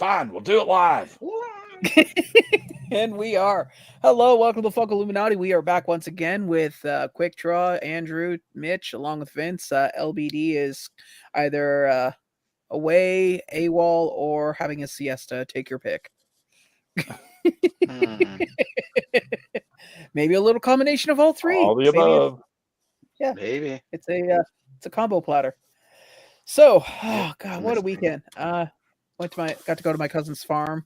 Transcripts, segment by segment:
Fine, we'll do it live. And we are. Hello, welcome to the Funko Illuminati. We are back once again with Quickdraw, Andrew, Mitch, along with Vince. LBD is either away, AWOL, or having a siesta. Take your pick. Maybe a little combination of all three. All the above. Yeah, maybe it's a combo platter. So, oh god, what a weekend! Got to go to my cousin's farm,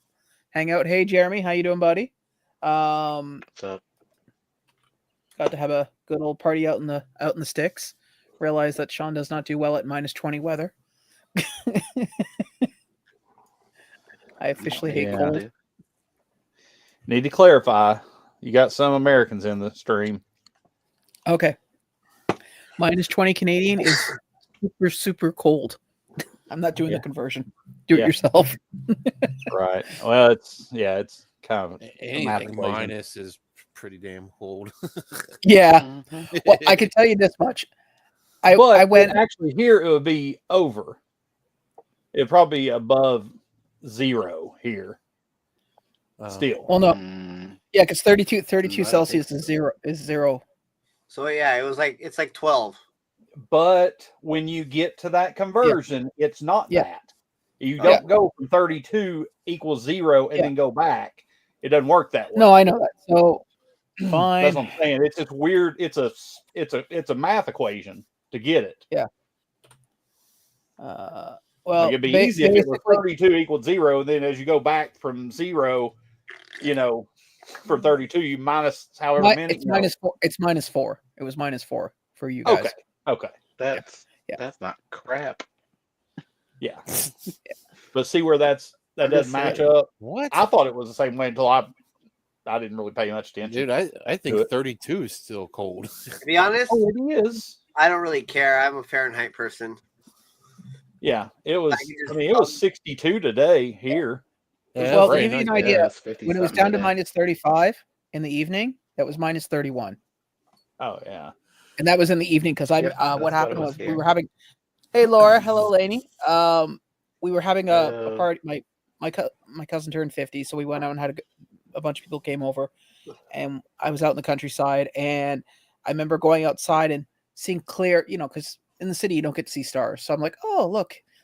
hang out. Hey, Jeremy, how you doing, buddy? What's up? Got to have a good old party out in the sticks. Realized that Sean does not do well at -20 weather. I officially hate cold. Dude. Need to clarify. You got some Americans in the stream. Okay. -20 Canadian is super, super cold. I'm not doing the conversion. Do it yourself. Right. Well, it's kind of anything minus is pretty damn cold. Yeah. Well, I can tell you this much. I went actually here. It would be over. It'd probably be above 0 here. Still. Well, no. Yeah, because 32 Celsius is zero. So yeah, it's like 12. But when you get to that conversion, it's not that. You don't go from 32 equals 0 and then go back. It doesn't work that way. No, I know that. So fine. That's what I'm saying. It's just weird. It's a math equation to get it. Yeah. Well, like it'd be easy if it was 32 equals 0, and then as you go back from 0, for 32, you minus however many. It's -4. It's -4. It was -4 for you guys. Okay. That's not crap. Yeah. But see where that doesn't match up. What? I thought it was the same way until I didn't really pay much attention. Dude, I think 32 is still cold. To be honest, it is. I don't really care. I'm a Fahrenheit person. Yeah, it was. It was 62 today here. Yeah, well, to give you an idea, when it was down to -35 in the evening, that was -31. Oh yeah, and that was in the evening because what happened was we were having. Hey Laura, hello Lainey. We were having a party. My cousin turned 50, so we went out and had a bunch of people came over, and I was out in the countryside, and I remember going outside and seeing clear, because in the city you don't get to see stars. So I'm like, oh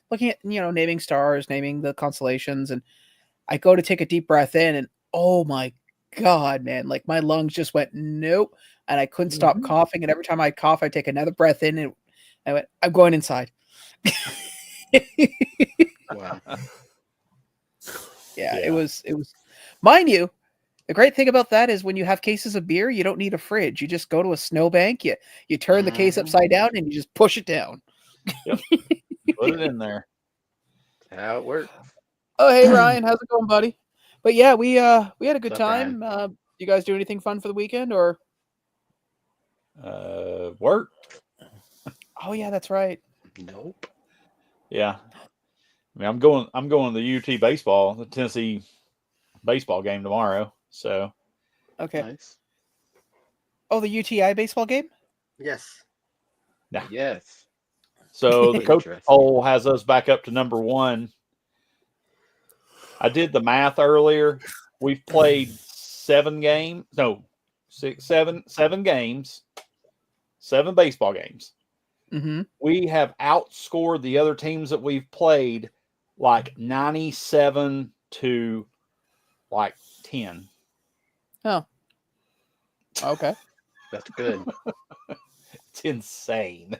looking at naming stars, naming the constellations, and I go to take a deep breath in, and oh my god, man, like my lungs just went nope, and I couldn't stop coughing, and every time I cough, I take another breath in, and I went, I'm going inside. Wow. Yeah, it was. Mind you, the great thing about that is when you have cases of beer, you don't need a fridge. You just go to a snowbank, you turn the case upside down, and you just push it down. Yep. Put it in there. That's how it works. Oh, hey Ryan, how's it going, buddy? But yeah, we had a good What's up, time. You guys do anything fun for the weekend or? Work. Oh yeah, that's right. Nope. Yeah. I mean, I'm going to the UT baseball, the Tennessee baseball game tomorrow. So. Okay. Nice. Oh, the UTI baseball game? Yes. Yeah. Yes. So the coach poll has us back up to number 1. I did the math earlier. We've played 7 games. No, 7 games. 7 baseball games. Mm-hmm. We have outscored the other teams that we've played like 97 to like 10. Oh. Okay. That's good. It's insane.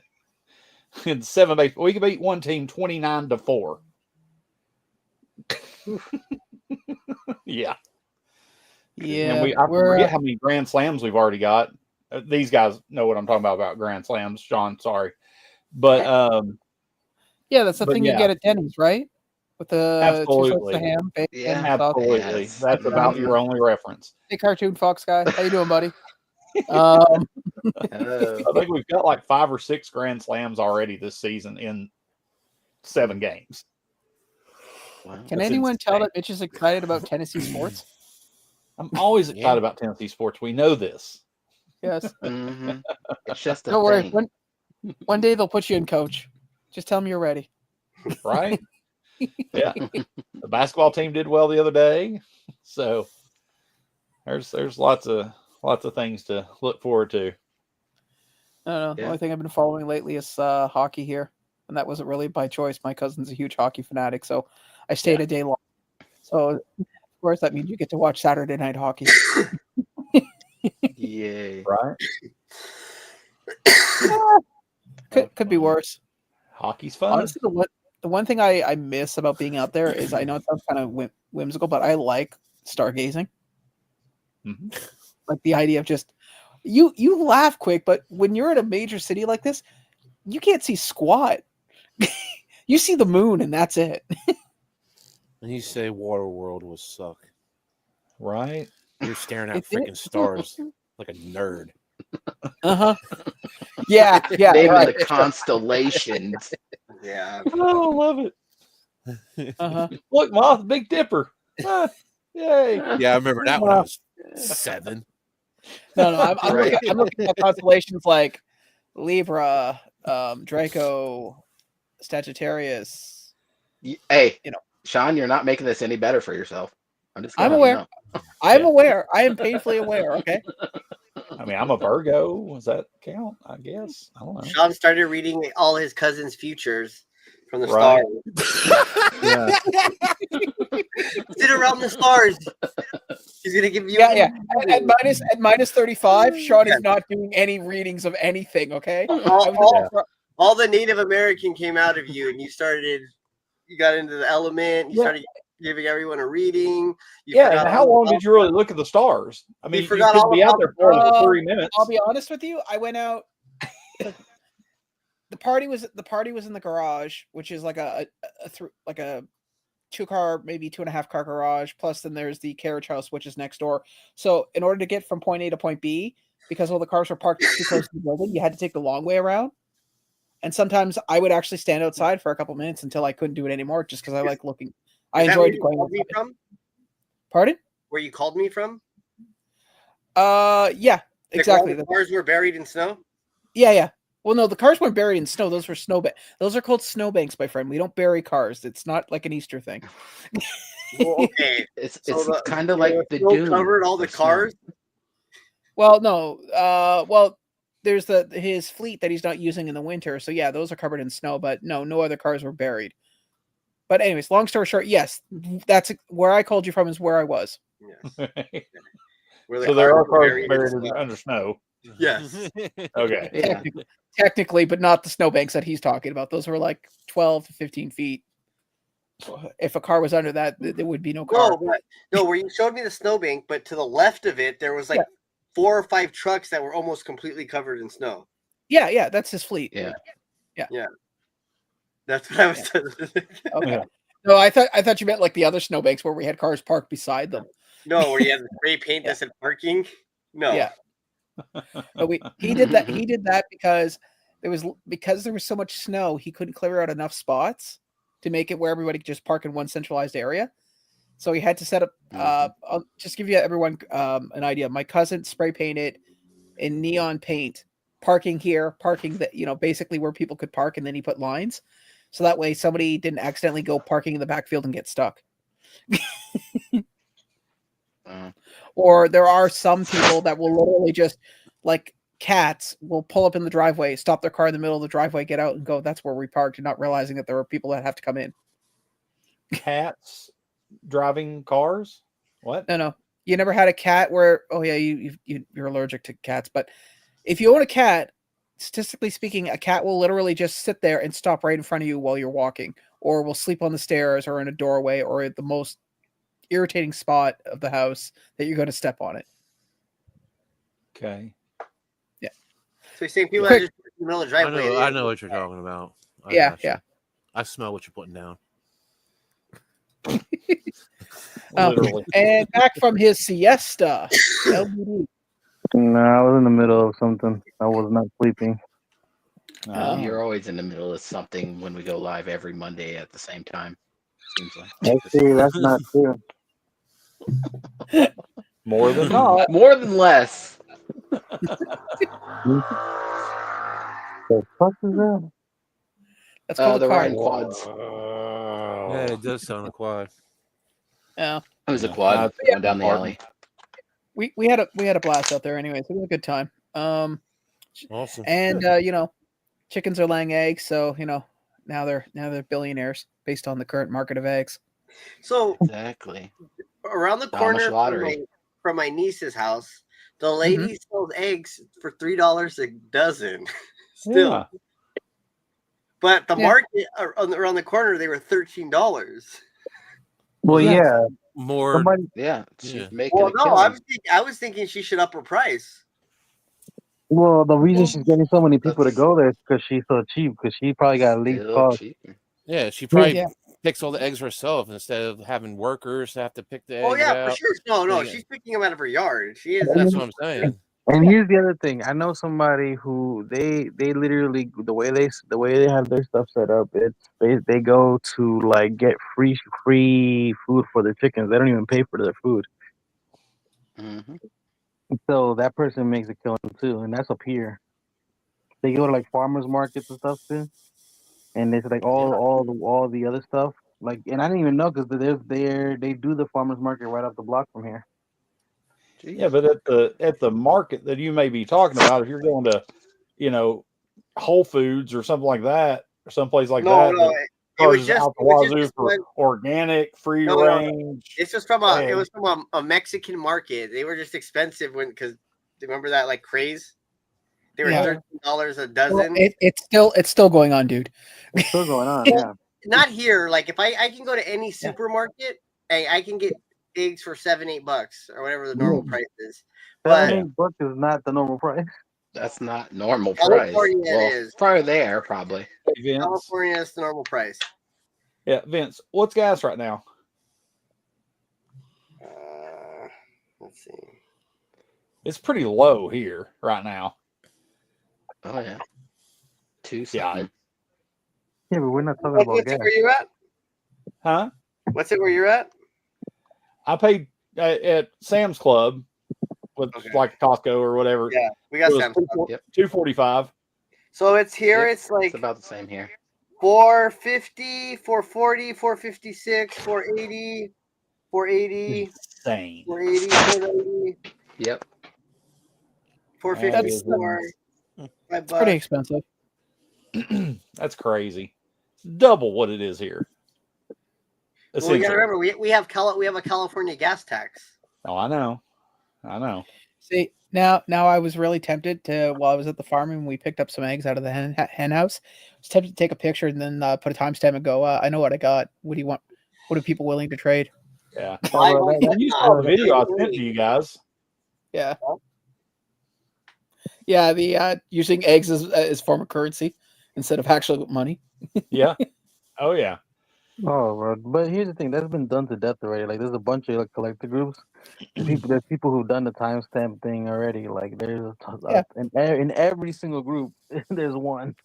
In 7 base, we could beat one team 29 to 4. Yeah. Yeah. And I forget how many grand slams we've already got. These guys know what I'm talking about grand slams. Sean, sorry. But yeah, that's the thing you get at Denny's, right? With the absolutely. The ham, bacon, Yeah, absolutely. Yes. That's about your only reference. Hey, Cartoon Fox guy, how you doing, buddy? I think we've got like 5 or 6 grand slams already this season in 7 games. Wow. Can anyone tell that Mitch is excited about Tennessee sports? I'm always excited about Tennessee sports. We know this. Yes. Mm-hmm. It's just a Don't worry. thing. One day they'll put you in coach. Just tell them you're ready. Right? Yeah, the basketball team did well the other day, so there's lots of things to look forward to. I don't know. The only thing I've been following lately is hockey here, and that wasn't really by choice. My cousin's a huge hockey fanatic, so I stayed a day long. So of course that means you get to watch Saturday night hockey. Yay! Right? Could be worse. Hockey's fun. Honestly, the one thing I miss about being out there is I know it sounds kind of whimsical, but I like stargazing. Mm-hmm. Like the idea of just you laugh quick, but when you're in a major city like this, you can't see squat. You see the moon, and that's it. And you say Waterworld will suck, right? You're staring at freaking stars like a nerd. Yeah. Naming right. the constellations. Yeah. Oh, I love it. Look, Ma, the Big Dipper. Yay! Yeah, I remember that when I was 7. No, I'm looking at constellations like Libra, Draco, Sagittarius. Hey, Sean, you're not making this any better for yourself. I'm aware. I'm aware. I am painfully aware. Okay. I mean, I'm a Virgo. Does that count? I guess. I don't know. Sean started reading all his cousin's futures from the stars. Sit around the stars. He's gonna give you. Yeah. At minus 35, Sean is not doing any readings of anything. Okay. All the Native American came out of you, and you got into the element. You started giving everyone a reading. And how long did you really look at the stars? I mean, you could be out there for 3 minutes. I'll be honest with you. I went out. The party was in the garage, which is like a 2-car, maybe 2.5-car garage. Plus, then there's the carriage house, which is next door. So, in order to get from point A to point B, because all the cars were parked too close to the building, you had to take the long way around. And sometimes I would actually stand outside for a couple minutes until I couldn't do it anymore, just because I like looking. I enjoyed going outside. Pardon? Where you called me from? Yeah, exactly. The cars were buried in snow? Yeah. Well, no, the cars weren't buried in snow. Those were those are called snowbanks, my friend. We don't bury cars. It's not like an Easter thing. Well, okay. It's kind of like the Doom. Covered all the cars? Well, no. There's his fleet that he's not using in the winter. So yeah, those are covered in snow, but no other cars were buried. But anyways, long story short, yes, that's where I called you from is where I was. Yes. So there are cars buried under snow. Yes. Okay. Yeah. Technically, but not the snowbanks that he's talking about. Those were like 12 to 15 feet. If a car was under that, there would be no car. No, where you showed me the snowbank, but to the left of it, there was like 4 or 5 trucks that were almost completely covered in snow. Yeah, that's his fleet. Yeah. That's what I was. Okay. No, I thought you meant like the other snowbanks where we had cars parked beside them. No, where you had the spray paint that said parking. No. Yeah. No, he did that. He did that because there was so much snow, he couldn't clear out enough spots to make it where everybody could just park in one centralized area. So he had to set up. I'll just give you everyone an idea. My cousin spray painted in neon paint, parking here, parking that basically where people could park, and then he put lines, so that way somebody didn't accidentally go parking in the backfield and get stuck. Or there are some people that will literally just, like cats, will pull up in the driveway, stop their car in the middle of the driveway, get out, and go, that's where we parked, and not realizing that there are people that have to come in. Cats driving cars? What? No. You never had a cat where, you're allergic to cats, but if you own a cat, statistically speaking, a cat will literally just sit there and stop right in front of you while you're walking, or will sleep on the stairs or in a doorway or at the most irritating spot of the house that you're going to step on it. Okay. Yeah. So you're saying people are just in the middle of the driveway. I know what you're talking about. Yeah. I smell what you're putting down. And back from his siesta. LBD. No, I was in the middle of something. I was not sleeping. You're always in the middle of something when we go live every Monday at the same time. Seems like. Actually, that's not true. More than not. More than less. The fuck is that? That's called a they're car. riding quads. Yeah, it does sound a quad. Yeah. It was a quad going down the alley. We had a blast out there anyways. It was a good time. Awesome. And chickens are laying eggs, so now they're billionaires based on the current market of eggs. So exactly around the corner from my niece's house, the lady sold eggs for $3 a dozen. Still. Yeah. But the market around the corner, they were $13. Well, yeah. More. She's making a killing. I was thinking she should up her price. Well, the reason she's getting so many people to go there is because she's so cheap. Because she probably got least cost. Yeah, she probably picks all the eggs herself instead of having workers have to pick the eggs. Oh yeah, out. for sure. No, she's picking them out of her yard. She is. That's what I'm saying. And here's the other thing. I know somebody who they literally the way they have their stuff set up. It's they go to like get free food for their chickens. They don't even pay for their food. Mm-hmm. So that person makes a killing too, and that's up here. They go to like farmers markets and stuff too, and it's like all the other stuff. Like, and I didn't even know because they do the farmers market right up the block from here. Jeez. Yeah, but at the market that you may be talking about, if you're going to, Whole Foods or something like that, or someplace like that. No, it was just for organic, free range. It's just from a Mexican market. They were just expensive because remember that like craze. They were $13 a dozen. Well, it's still going on, dude. It's still going on, yeah. Not here. Like if I can go to any supermarket, I can get eggs for $7-8 or whatever the normal price is. But $7-8 is not the normal price. That's not normal price. California is probably there, probably. California is the normal price. Yeah, Vince, what's gas right now? Let's see. It's pretty low here right now. Oh yeah. Yeah, but we're not talking about gas. Where you at? Huh? What's it where you're at? I paid at Sam's Club with like Costco or whatever. Yeah, we got Sam's Club. Yep. $2.45. So it's here. It's like it's about the same here. $4.50, $4.40, $4.56, $4.80, $4.80. Insane. $4.80, $4.80. Yep. $4.54. It's pretty expensive. That's crazy. Double what it is here. Well, you gotta remember, we have a California gas tax. Oh, I know. See, now I was really tempted to, while I was at the farm and we picked up some eggs out of the hen house, I was tempted to take a picture and then put a timestamp and go, I know what I got. What do you want? What are people willing to trade? Yeah. You saw the video I sent to you guys. Yeah. Yeah, the using eggs as form of currency instead of actual money. Yeah. Oh, yeah. Oh, bro. But here's the thing. That's been done to death already. Like, there's a bunch of collector groups. There's people who've done the timestamp thing already. Like, there's in every single group, there's one.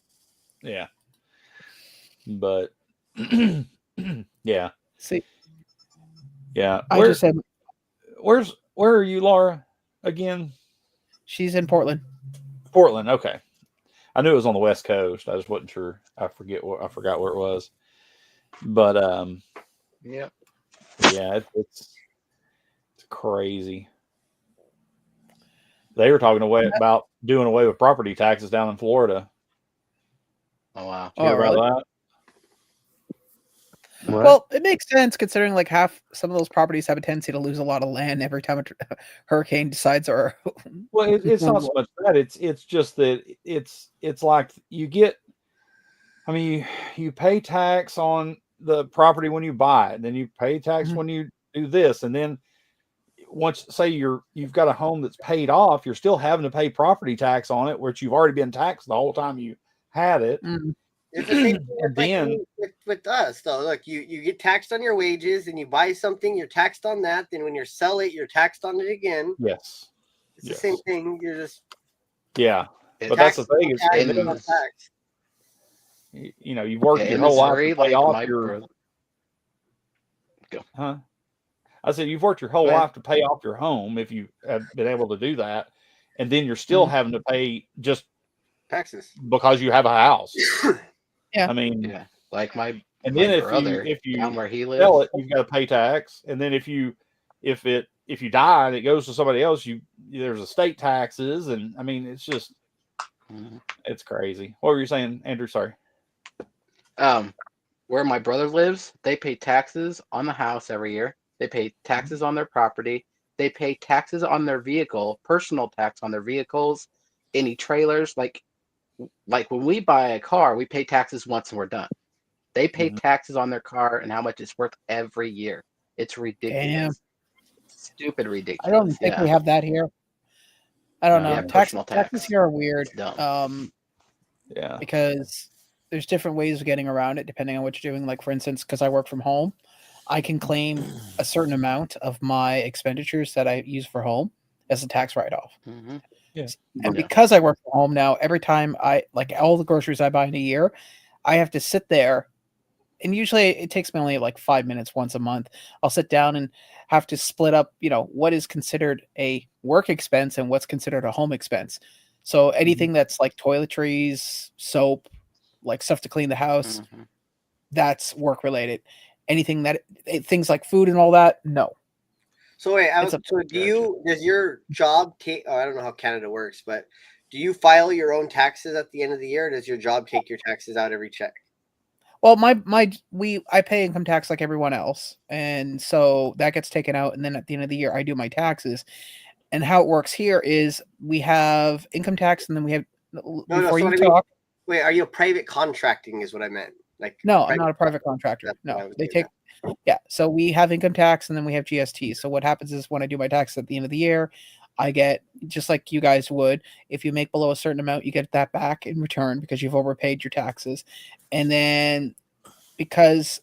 Yeah. But, yeah. See. Yeah. I just said, where are you, Laura, again? She's in Portland. Portland. Okay. I knew it was on the West Coast. I just wasn't sure. I forgot where it was. But yeah, it's crazy. They were talking about doing away with property taxes down in Florida. Oh wow! Did you hear about that? What? Well, it makes sense considering like some of those properties have a tendency to lose a lot of land every time a hurricane decides. Or well, it's not so much that it's just that it's like you get. I mean, you pay tax on the property when you buy it, then you pay tax when you do this, and then once say you've got a home that's paid off, you're still having to pay property tax on it, which you've already been taxed the whole time you had it. It's the same thing with us, though. Look, you get taxed on your wages, and you buy something, you're taxed on that. Then when you sell it, you're taxed on it again. Yes, it's the same thing. You're just but that's the thing is. You've worked your whole life to pay off your. Huh? I said you've worked your whole life to pay off your home if you have been able to do that, and then you're still having to pay just taxes because you have a house. Yeah. I mean, Yeah, like my brother, if you down where he lives, sell it, you've got to pay tax, and then if you die and it goes to somebody else, there's estate taxes, and I mean, it's just it's crazy. What were you saying, Andrew? Sorry. Where my brother lives, they pay taxes on the house every year. They pay taxes on their property. They pay taxes on their vehicle, personal tax on their vehicles, any trailers. Like when we buy a car, we pay taxes once and we're done. They pay taxes on their car and how much it's worth every year. It's ridiculous. Damn. Stupid ridiculous. I don't think we have that here. I don't know. Yeah, taxes here are weird. Yeah. Because there's different ways of getting around it depending on what you're doing. Like, for instance, because I work from home, I can claim a certain amount of my expenditures that I use for home as a tax write-off. Yeah. And because I work from home now, every time all the groceries I buy in a year, I have to sit there. And usually it takes me only like 5 minutes once a month. I'll sit down and have to split up, what is considered a work expense and what's considered a home expense. So anything that's like toiletries, soap, like stuff to clean the house, that's work related. Anything things like food and all that, no. So wait, does your job take? Oh, I don't know how Canada works, but do you file your own taxes at the end of the year? Or does your job take your taxes out every check? Well, I pay income tax like everyone else, and so that gets taken out, and then at the end of the year, I do my taxes. And how it works here is we have income tax, and then we have Wait, are you a private contracting? Is what I meant. No, I'm not a private contractor. No, they take. Yeah, so we have income tax, and then we have GST. So what happens is when I do my taxes at the end of the year, I get, just like you guys would, if you make below a certain amount, you get that back in return because you've overpaid your taxes. And then because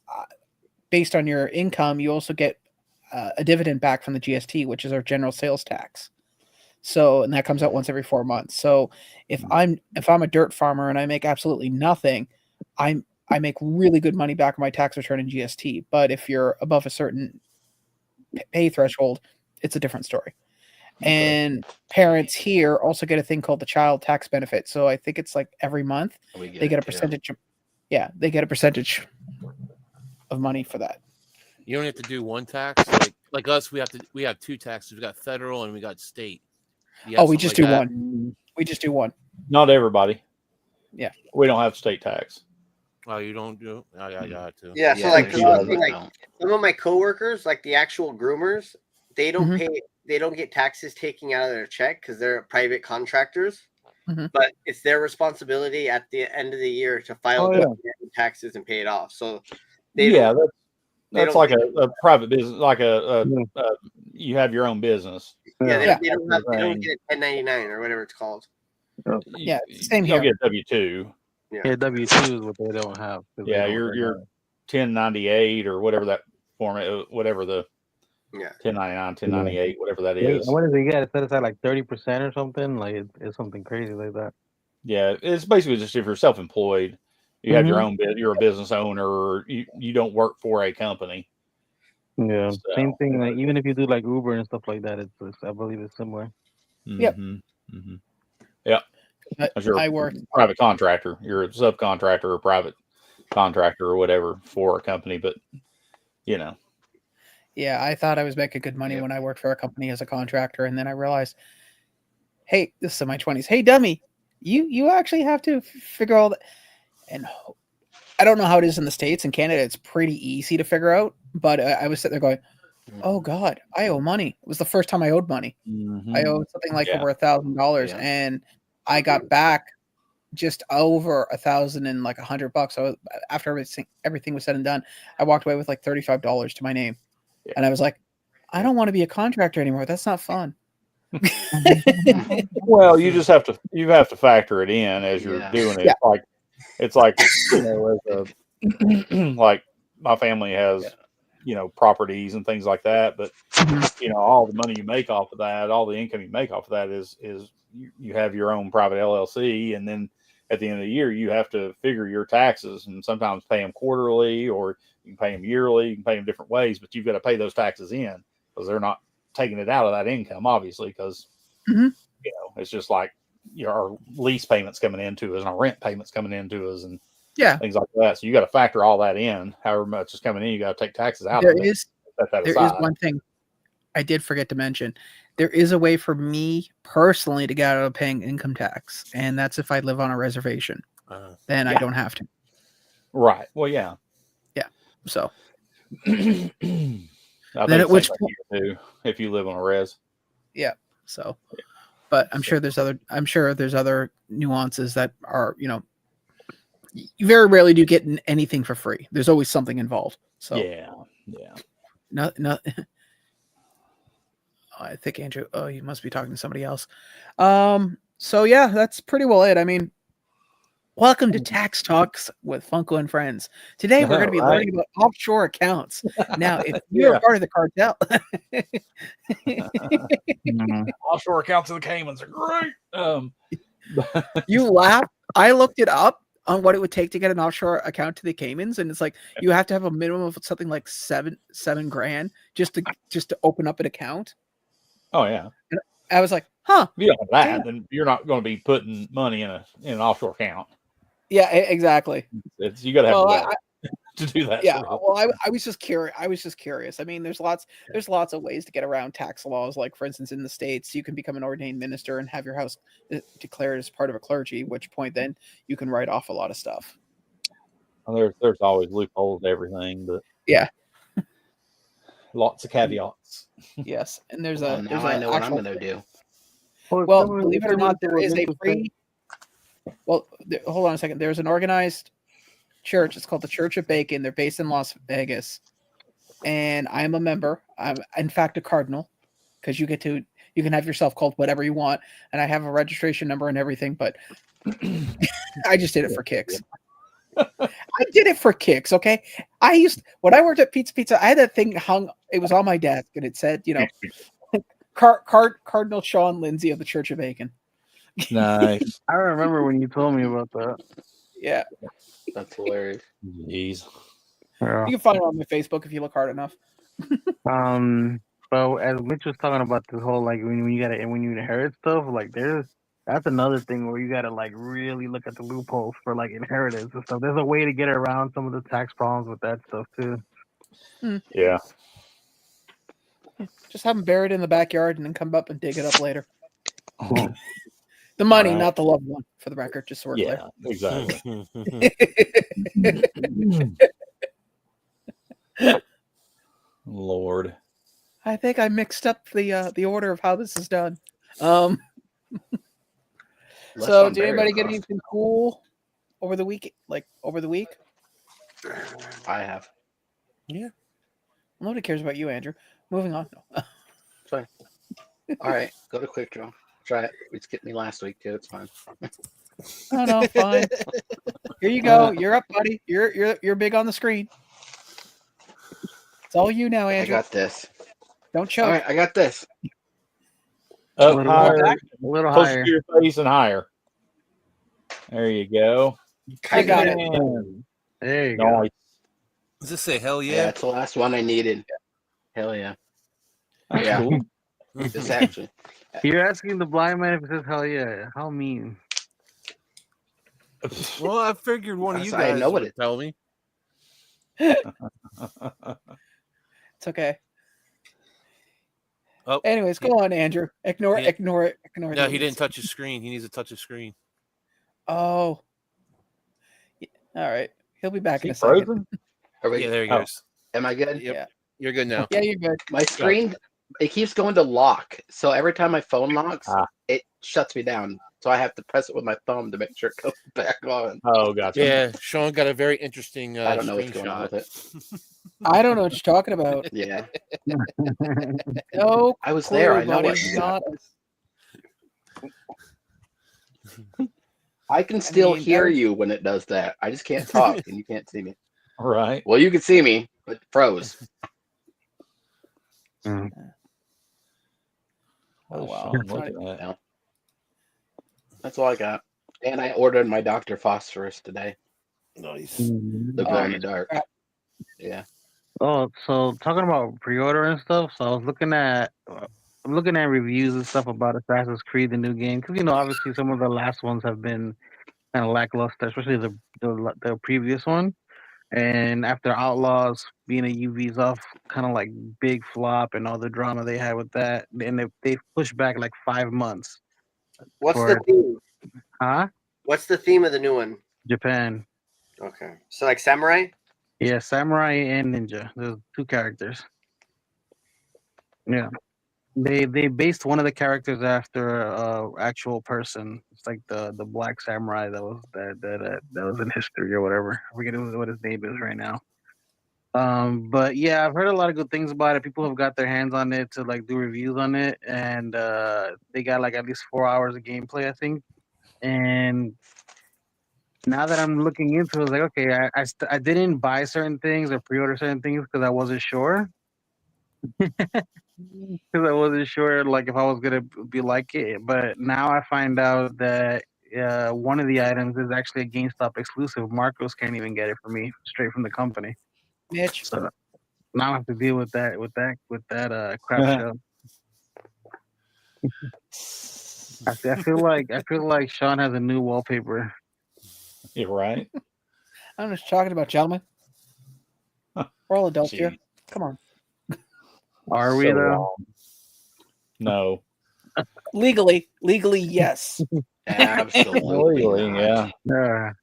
based on your income, you also get a dividend back from the GST, which is our general sales tax. So, and that comes out once every 4 months. So if I'm a dirt farmer and I make absolutely nothing, I make really good money back on my tax return in GST. But if you're above a certain pay threshold, it's a different story. And parents here also get a thing called the child tax benefit. So I think it's like every month they get a percentage. They get a percentage of money for that. You don't have to do one tax like us. We have two taxes. We got federal and we got state. We just do one. We just do one. Not everybody. Yeah, we don't have state tax. Oh, you don't do? I got to. Yeah, so some of my coworkers, like the actual groomers, they don't pay. They don't get taxes taken out of their check because they're private contractors. But it's their responsibility at the end of the year to file taxes and pay it off. So that's like a private business, like you have your own business. Yeah, they don't get 1099 or whatever it's called. Yeah, same here. You don't get W-2. Yeah, W-2 is what they don't have. Yeah, your 1098 or whatever that format, whatever the 1099, 1098, whatever that is. What does it get? It set aside like 30% or something. Like it's something crazy like that. Yeah, it's basically just if you're self-employed, you have your own you're a business owner, or you don't work for a company. Yeah, same thing. Like even if you do like Uber and stuff like that, it's I believe it's similar. Yep. Yeah. I work private contractor. You're a subcontractor or private contractor or whatever for a company, but Yeah, I thought I was making good money when I worked for a company as a contractor, and then I realized, hey, this is in my 20s. Hey, dummy, you actually have to figure all that. And I don't know how it is in the States. In Canada, it's pretty easy to figure out. But I was sitting there going, oh, God, I owe money. It was the first time I owed money. I owed something like over $1,000. And I got back just over $1,000 and like $100. So after everything was said and done, I walked away with like $35 to my name. Yeah. And I was like, I don't want to be a contractor anymore. That's not fun. Well, you have to factor it in as you're doing it. Yeah. It's like as like my family has, properties and things like that. But, all the money you make off of that, all the income you make off of that is you have your own private LLC. And then at the end of the year, you have to figure your taxes and sometimes pay them quarterly, or you can pay them yearly. You can pay them different ways, but you've got to pay those taxes in because they're not taking it out of that income, obviously, because, it's just like our lease payments coming into us and our rent payments coming into us. And things like that. So you got to factor all that in. However much is coming in, you got to take taxes out of it. There is one thing I did forget to mention. There is a way for me personally to get out of paying income tax, and that's if I live on a reservation. Then I don't have to. Right. Well, yeah. Yeah. So. Then at which point, too, if you live on a res. Yeah. So, but I'm sure there's other nuances that are, you very rarely do get anything for free. There's always something involved. So yeah. No. I think Andrew. Oh, you must be talking to somebody else. So yeah, that's pretty well it. I mean, welcome to Tax Talks with Funko and Friends. Today we're going to be learning about offshore accounts. Now, if you're part of the cartel, offshore accounts of the Caymans are great. You laugh. I looked it up on what it would take to get an offshore account to the Caymans, and it's like you have to have a minimum of something like seven grand just to open up an account. Oh yeah. And I was like, huh. If you don't have that, then you're not going to be putting money in an offshore account. Yeah, exactly. You got to have to do that. Yeah. Well, I was just curious. I mean, there's lots of ways to get around tax laws. Like, for instance, in the States, you can become an ordained minister and have your house declared as part of a clergy, at which point then you can write off a lot of stuff. Well, there's always loopholes to everything, but yeah, lots of caveats. Yes, and I know what I'm going to do. Well, believe it or not, there is a free. Well, hold on a second. There's an organized church. It's called the Church of Bacon. They're based in Las Vegas, and I'm a member. I'm, in fact, a cardinal, because you can have yourself called whatever you want, and I have a registration number and everything. But I just did it for kicks. I did it for kicks. Okay, when I worked at Pizza, I had that thing hung. It was on my desk, and it said, Cardinal Sean Lindsay of the Church of Bacon. Nice. I remember when you told me about that. Yeah. That's hilarious. Jeez. Yeah. You can find it on my Facebook if you look hard enough. But as Mitch was talking about this whole when you inherit stuff, that's another thing where you gotta really look at the loopholes for inheritance and stuff. There's a way to get around some of the tax problems with that stuff too. Yeah. Just have them buried in the backyard and then come up and dig it up later. The money, not the loved one, for the record, just so we're clear. Exactly. Lord. I think I mixed up the order of how this is done. So did anybody get anything cool over the week? I have. Yeah. Nobody cares about you, Andrew. Moving on. Sorry. All right, go to Quickdraw. Try it. It skipped me last week too. It's fine. Oh no, fine. Here you go. You're up, buddy. You're big on the screen. It's all you now, Andrew. I got this. Don't choke. All right, I got this. Up higher, a little closer higher to your face and higher. There you go. I got it. There you go. Does this say hell yeah? Yeah, it's the last one I needed. Hell yeah. Yeah. Cool. This actually. You're asking the blind man if it says hell yeah. How mean. Well, I figured one of you guys would tell me. It's okay. Oh, anyways, go on, Andrew. Ignore it. No, he didn't touch his screen. He needs to touch his screen. Oh. Yeah. All right. He'll be back in a second. Yeah, there he goes. Am I good? Yep. Yeah. You're good now. Yeah, you're good. My screen, it keeps going to lock. So every time my phone locks, it shuts me down. So I have to press it with my thumb to make sure it goes back on. Oh, gotcha. Yeah, Sean got a very interesting I don't know what's going on with it. I don't know what you're talking about. Yeah. No, I was there. I know what I can still hear you when it does that. I just can't talk and you can't see me. Right. Well, you can see me, but froze. Oh, wow. That's all I got. And I ordered my Dr. Phosphorus today. Nice. The glow in the dark. Yeah. Oh, so talking about pre-order and stuff. So I was looking at reviews and stuff about Assassin's Creed, the new game, because obviously some of the last ones have been kind of lackluster, especially the the previous one, and after Outlaws being a UV's off, kind of like big flop and all the drama they had with that, and they pushed back like 5 months. What's the theme? Huh? What's the theme of the new one? Japan. Okay, so like samurai. Yeah, samurai and ninja. There's 2 characters. Yeah. They based one of the characters after actual person. It's like the black samurai that was in history or whatever. I forget what his name is right now. But yeah, I've heard a lot of good things about it. People have got their hands on it to like do reviews on it, and they got like at least 4 hours of gameplay, I think. And now that I'm looking into it, I was like, okay, I didn't buy certain things or pre-order certain things because I wasn't sure. Because I wasn't sure like if I was gonna be like it, but now I find out that one of the items is actually a GameStop exclusive. Marcos can't even get it for me straight from the company. Mitch. So now I have to deal with that crap show. I feel like Sean has a new wallpaper. You're right. I'm just talking about, gentlemen. We're all adults here. Come on. Are we though? Wrong. No. Legally, yes. Absolutely. Yeah.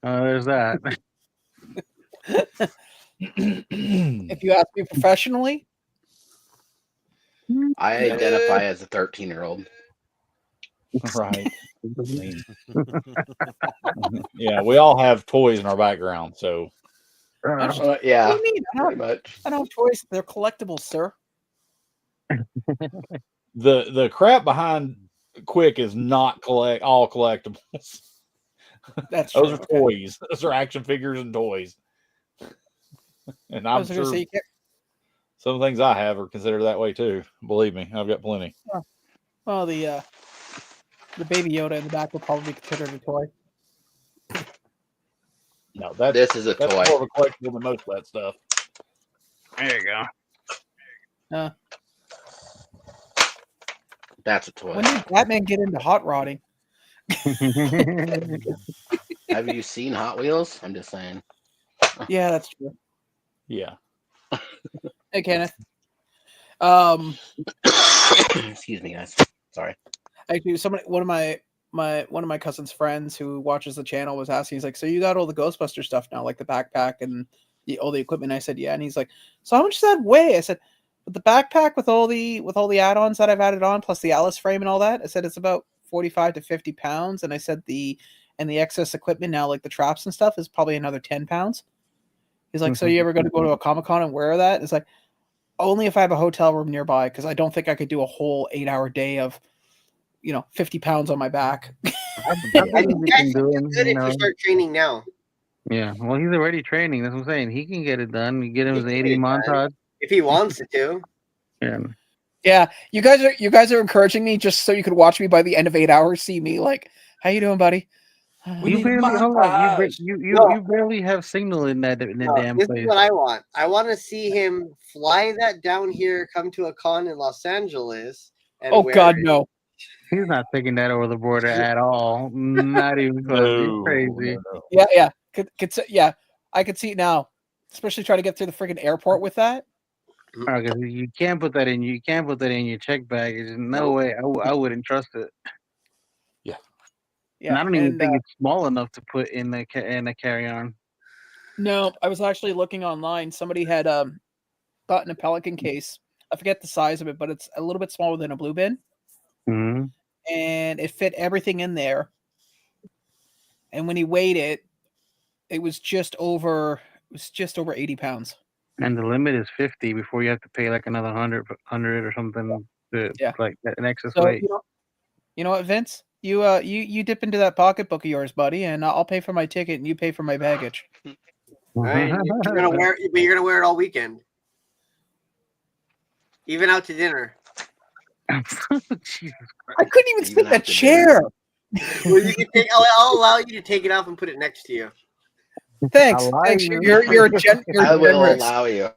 There's that. If you ask me professionally, I identify as a 13-year-old. Right. Yeah, we all have toys in our background, so. Yeah. What do you mean? Pretty much. I don't have toys. They're collectibles, sir. The crap behind Quick is not all collectibles. That's those true. are toys. Those are action figures and toys. And I'm sure some things I have are considered that way too. Believe me, I've got plenty. Well, the Baby Yoda in the back will probably be considered a toy. No, this is a toy. More of a collectible than most of that stuff. There you go. That's a toy. When did Batman get into hot rodding? Have you seen Hot Wheels? I'm just saying. Yeah, that's true. Yeah. Hey, Kenneth. Excuse me, guys. Sorry. Actually, one of my cousin's friends who watches the channel was asking. He's like, "So you got all the Ghostbuster stuff now, like the backpack and all the equipment?" I said, "Yeah." And he's like, "So how much does that weigh?" I said, "With the backpack with all the add-ons that I've added on, plus the Alice frame and all that," I said it's about 45 to 50 pounds. And I said the excess equipment now, like the traps and stuff, is probably another 10 pounds. He's like, "So you ever going to go to a Comic-Con and wear that?" It's like, only if I have a hotel room nearby, because I don't think I could do a whole 8-hour day of 50 pounds on my back. I think you guys can do it if you start training now. Yeah, well, he's already training. That's what I'm saying. He can get it done. You get him his 80 montage if he wants it to. Yeah, you guys are encouraging me just so you could watch me by the end of 8 hours. See me like, how you doing, buddy? You barely have signal in that damn this place. Is what I want. I want to see him fly that down here, come to a con in Los Angeles. And God, no. He's not taking that over the border at all. Not even close. He's crazy. No. Yeah. Yeah, I could see it now. Especially trying to get through the freaking airport with that. Because you can't put that in. You can't put that in your check bag. There's no way. I wouldn't trust it. Yeah. And I don't even think it's small enough to put in the carry-on. No, I was actually looking online. Somebody had gotten a Pelican case. I forget the size of it, but it's a little bit smaller than a blue bin. Mm-hmm. And it fit everything in there. And when he weighed it, it was just over 80 pounds. And the limit is 50 before you have to pay like another 100 or something to like an excess weight. You know what, Vince? You dip into that pocketbook of yours, buddy, and I'll pay for my ticket and you pay for my baggage. Right? You're gonna wear it all weekend. Even out to dinner. Jesus Christ. I couldn't even sit in that chair. Well, you can I'll allow you to take it off and put it next to you. Thanks. You're I will allow you.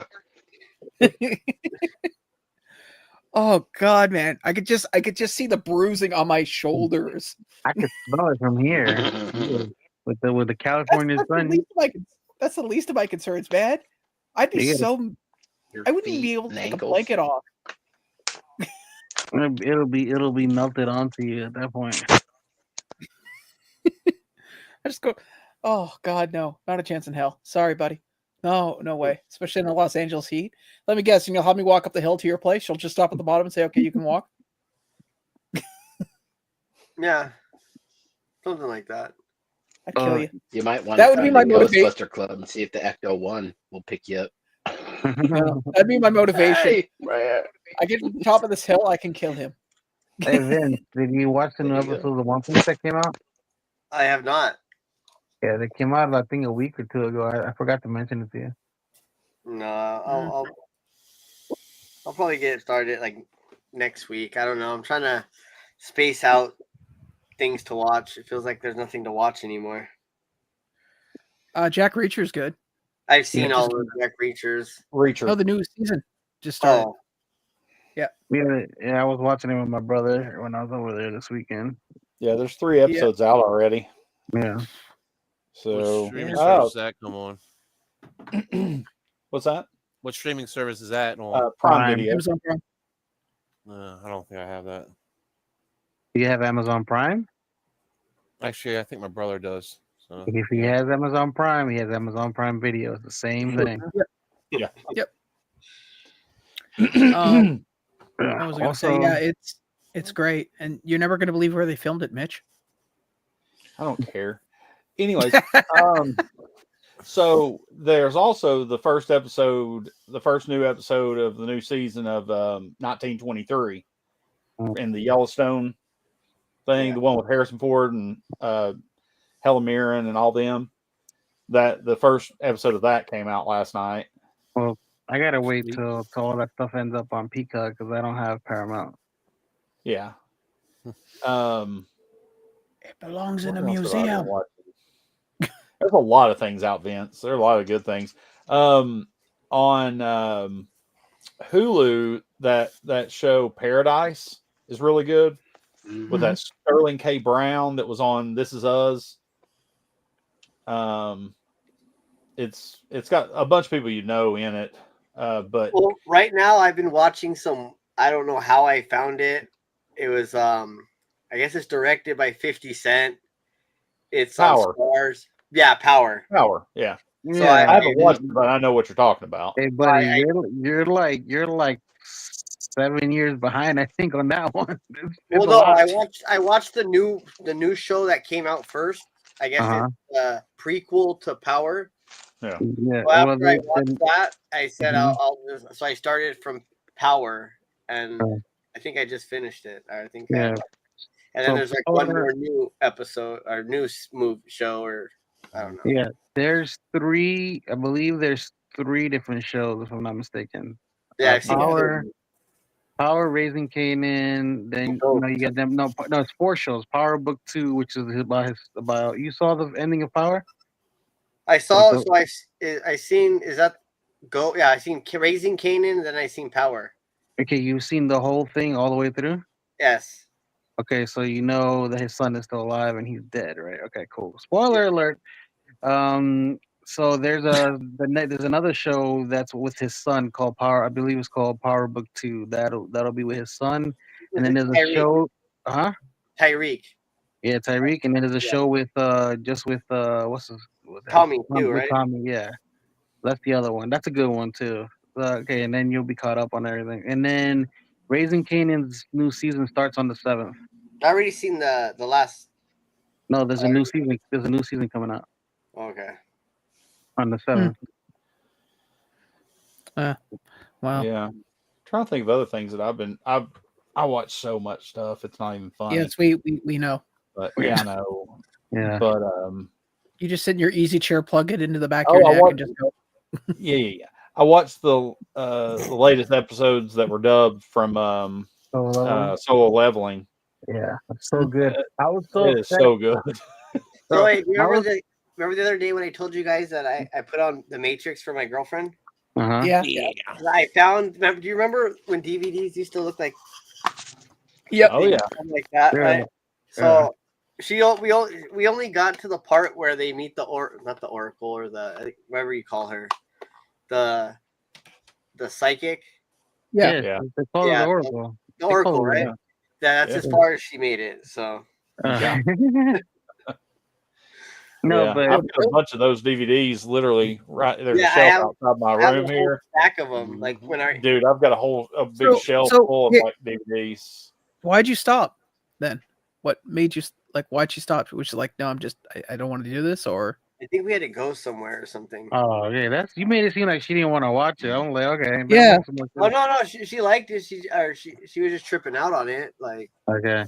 Oh God, man! I could just see the bruising on my shoulders. I could smell it from here. with the California sun. That's the least of my concerns, man. I'd be so. I wouldn't even be able to take a blanket off. It'll be melted onto you at that point. I just go, oh God, no, not a chance in hell. Sorry, buddy. No way. Especially in the Los Angeles heat. Let me guess, you'll have me walk up the hill to your place. You'll just stop at the bottom and say, "Okay, you can walk." Yeah, something like that. I'd kill you. You might want that would be my motivation. Ghostbuster Club and see if the Ecto One will pick you up. No, that'd be my motivation. Hey, I get to the top of this hill, I can kill him. Hey Vin, did you watch the new episodes of One Piece that came out? I have not. Yeah, they came out I think a week or two ago. I forgot to mention it to you. No, I'll probably get it started like next week. I don't know. I'm trying to space out things to watch. It feels like there's nothing to watch anymore. Jack Reacher's good. I've seen all of Jack Reacher's. Oh, the new season just started. Yeah, I was watching it with my brother when I was over there this weekend. Yeah, there's 3 episodes out already. Yeah. So what streaming service does that come on? What's that? What streaming service is that on? Prime Video. Amazon Prime. I don't think I have that. Do you have Amazon Prime? Actually, I think my brother does. So. If he has Amazon Prime, he has Amazon Prime Video. It's the same thing. Yep. I was going to say, yeah, it's great, and you're never going to believe where they filmed it, Mitch. I don't care. Anyways, so there's also the first new episode of the new season of 1923 in the Yellowstone thing, the one with Harrison Ford and Helen Mirren and all them. That the first episode of that came out last night. Well, I gotta wait till all that stuff ends up on Peacock because I don't have Paramount. Yeah. It belongs in a museum. There's a lot of things out, Vince. There are a lot of good things. On Hulu, that show Paradise is really good with that Sterling K. Brown that was on This Is Us. It's got a bunch of people you know in it. But right now I've been watching some. I don't know how I found it. It was I guess it's directed by 50 Cent. It's Power. on Stars. Yeah, Power. Yeah. So I haven't watched it, but I know what you're talking about. Hey, buddy, you're like 7 years behind, I think, on that one. Well, no, I watched the new show that came out first. I guess it's a prequel to Power. Yeah. So after I watched that, I said so I started from Power, and I think I just finished it. I think. Yeah. And then there's like one more new episode or new show, or I don't know. Yeah, there's 3. I believe there's 3 different shows, if I'm not mistaken. Yeah, I've seen Power, Raising Kanan. Then you get them. No, it's 4 shows. Power Book 2, which is about. You saw the ending of Power? I saw. So I seen. Is that go? Yeah, I seen Raising Kanan. Then I seen Power. Okay, you've seen the whole thing all the way through? Yes. Okay, so you know that his son is still alive and he's dead, right? Okay, cool. Spoiler alert. So there's another show that's with his son called Power. I believe it's called Power Book 2. That'll be with his son. And then there's a show. Tyreek. Yeah, Tyreek. And then there's a show with what's his Tommy too, right? Tommy, yeah. That's the other one. That's a good one too. Okay, and then you'll be caught up on everything. And then Raising Kanan's new season starts on the 7th. I already seen the last. No, there's a new season. There's a new season coming out. Okay. On the 7th. Wow. Yeah. I'm trying to think of other things that I watch so much stuff. It's not even funny. Yes, we know. But yeah, I know. Yeah. But you just sit in your easy chair, plug it into the back of your neck, and just go. Yeah. I watched the latest episodes that were dubbed from Solo Leveling. Yeah, it's so good. I was it is so good. So wait, remember the other day when I told you guys that I put on The Matrix for my girlfriend? Yeah. I found. Do you remember when DVDs used to look like? Yep. Oh yeah. Like that, Yeah. right? So we only got to the part where they meet not the Oracle or the whatever you call her, the psychic. Yeah. Yes, they call it the Oracle. The Oracle, right? Yeah. That's as far as she made it. So Yeah. No, yeah, but I've got a bunch of those DVDs. Literally, right there's a shelf outside my room here. Stack of them, like dude, I've got a big shelf full of like DVDs. Why'd you stop then? What made you why'd you stop? Was you like, no, I don't want to do this, or I think we had to go somewhere or something. Oh yeah, you made it seem like she didn't want to watch it. I'm like, okay, yeah. Oh no, she liked it. She was just tripping out on it, like okay.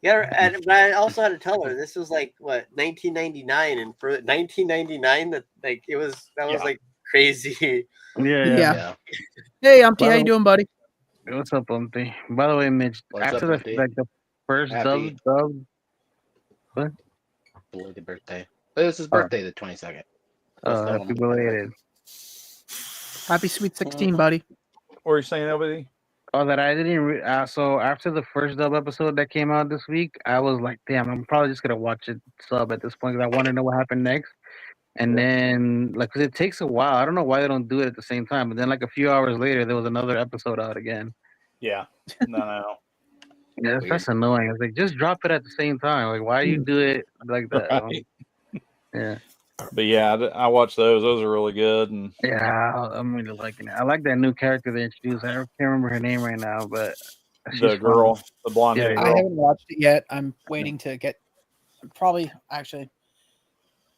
Yeah, but I also had to tell her this was like what 1999, and for 1999, that was like crazy. Yeah. Hey, Umpty, how you doing, buddy? What's up, Umpty? By the way, Mitch, after the first dub, what? Belated birthday. It was his birthday, the 22nd. Happy belated. Happy sweet 16, buddy. What are you saying, LBD? Oh, that I didn't. So after the first dub episode that came out this week, I was like, damn, I'm probably just gonna watch it sub at this point because I want to know what happened next. And then, like, cause it takes a while. I don't know why they don't do it at the same time. But then, like a few hours later, there was another episode out again. Yeah, no. Yeah, that's annoying. It's like just drop it at the same time. Like, why do you do it like that? Right. Yeah. But yeah, I watched those. Those are really good. And yeah, I'm really liking it. I like that new character they introduced. I can't remember her name right now, but the girl, the blonde girl. I haven't watched it yet. I'm waiting to get. Probably actually,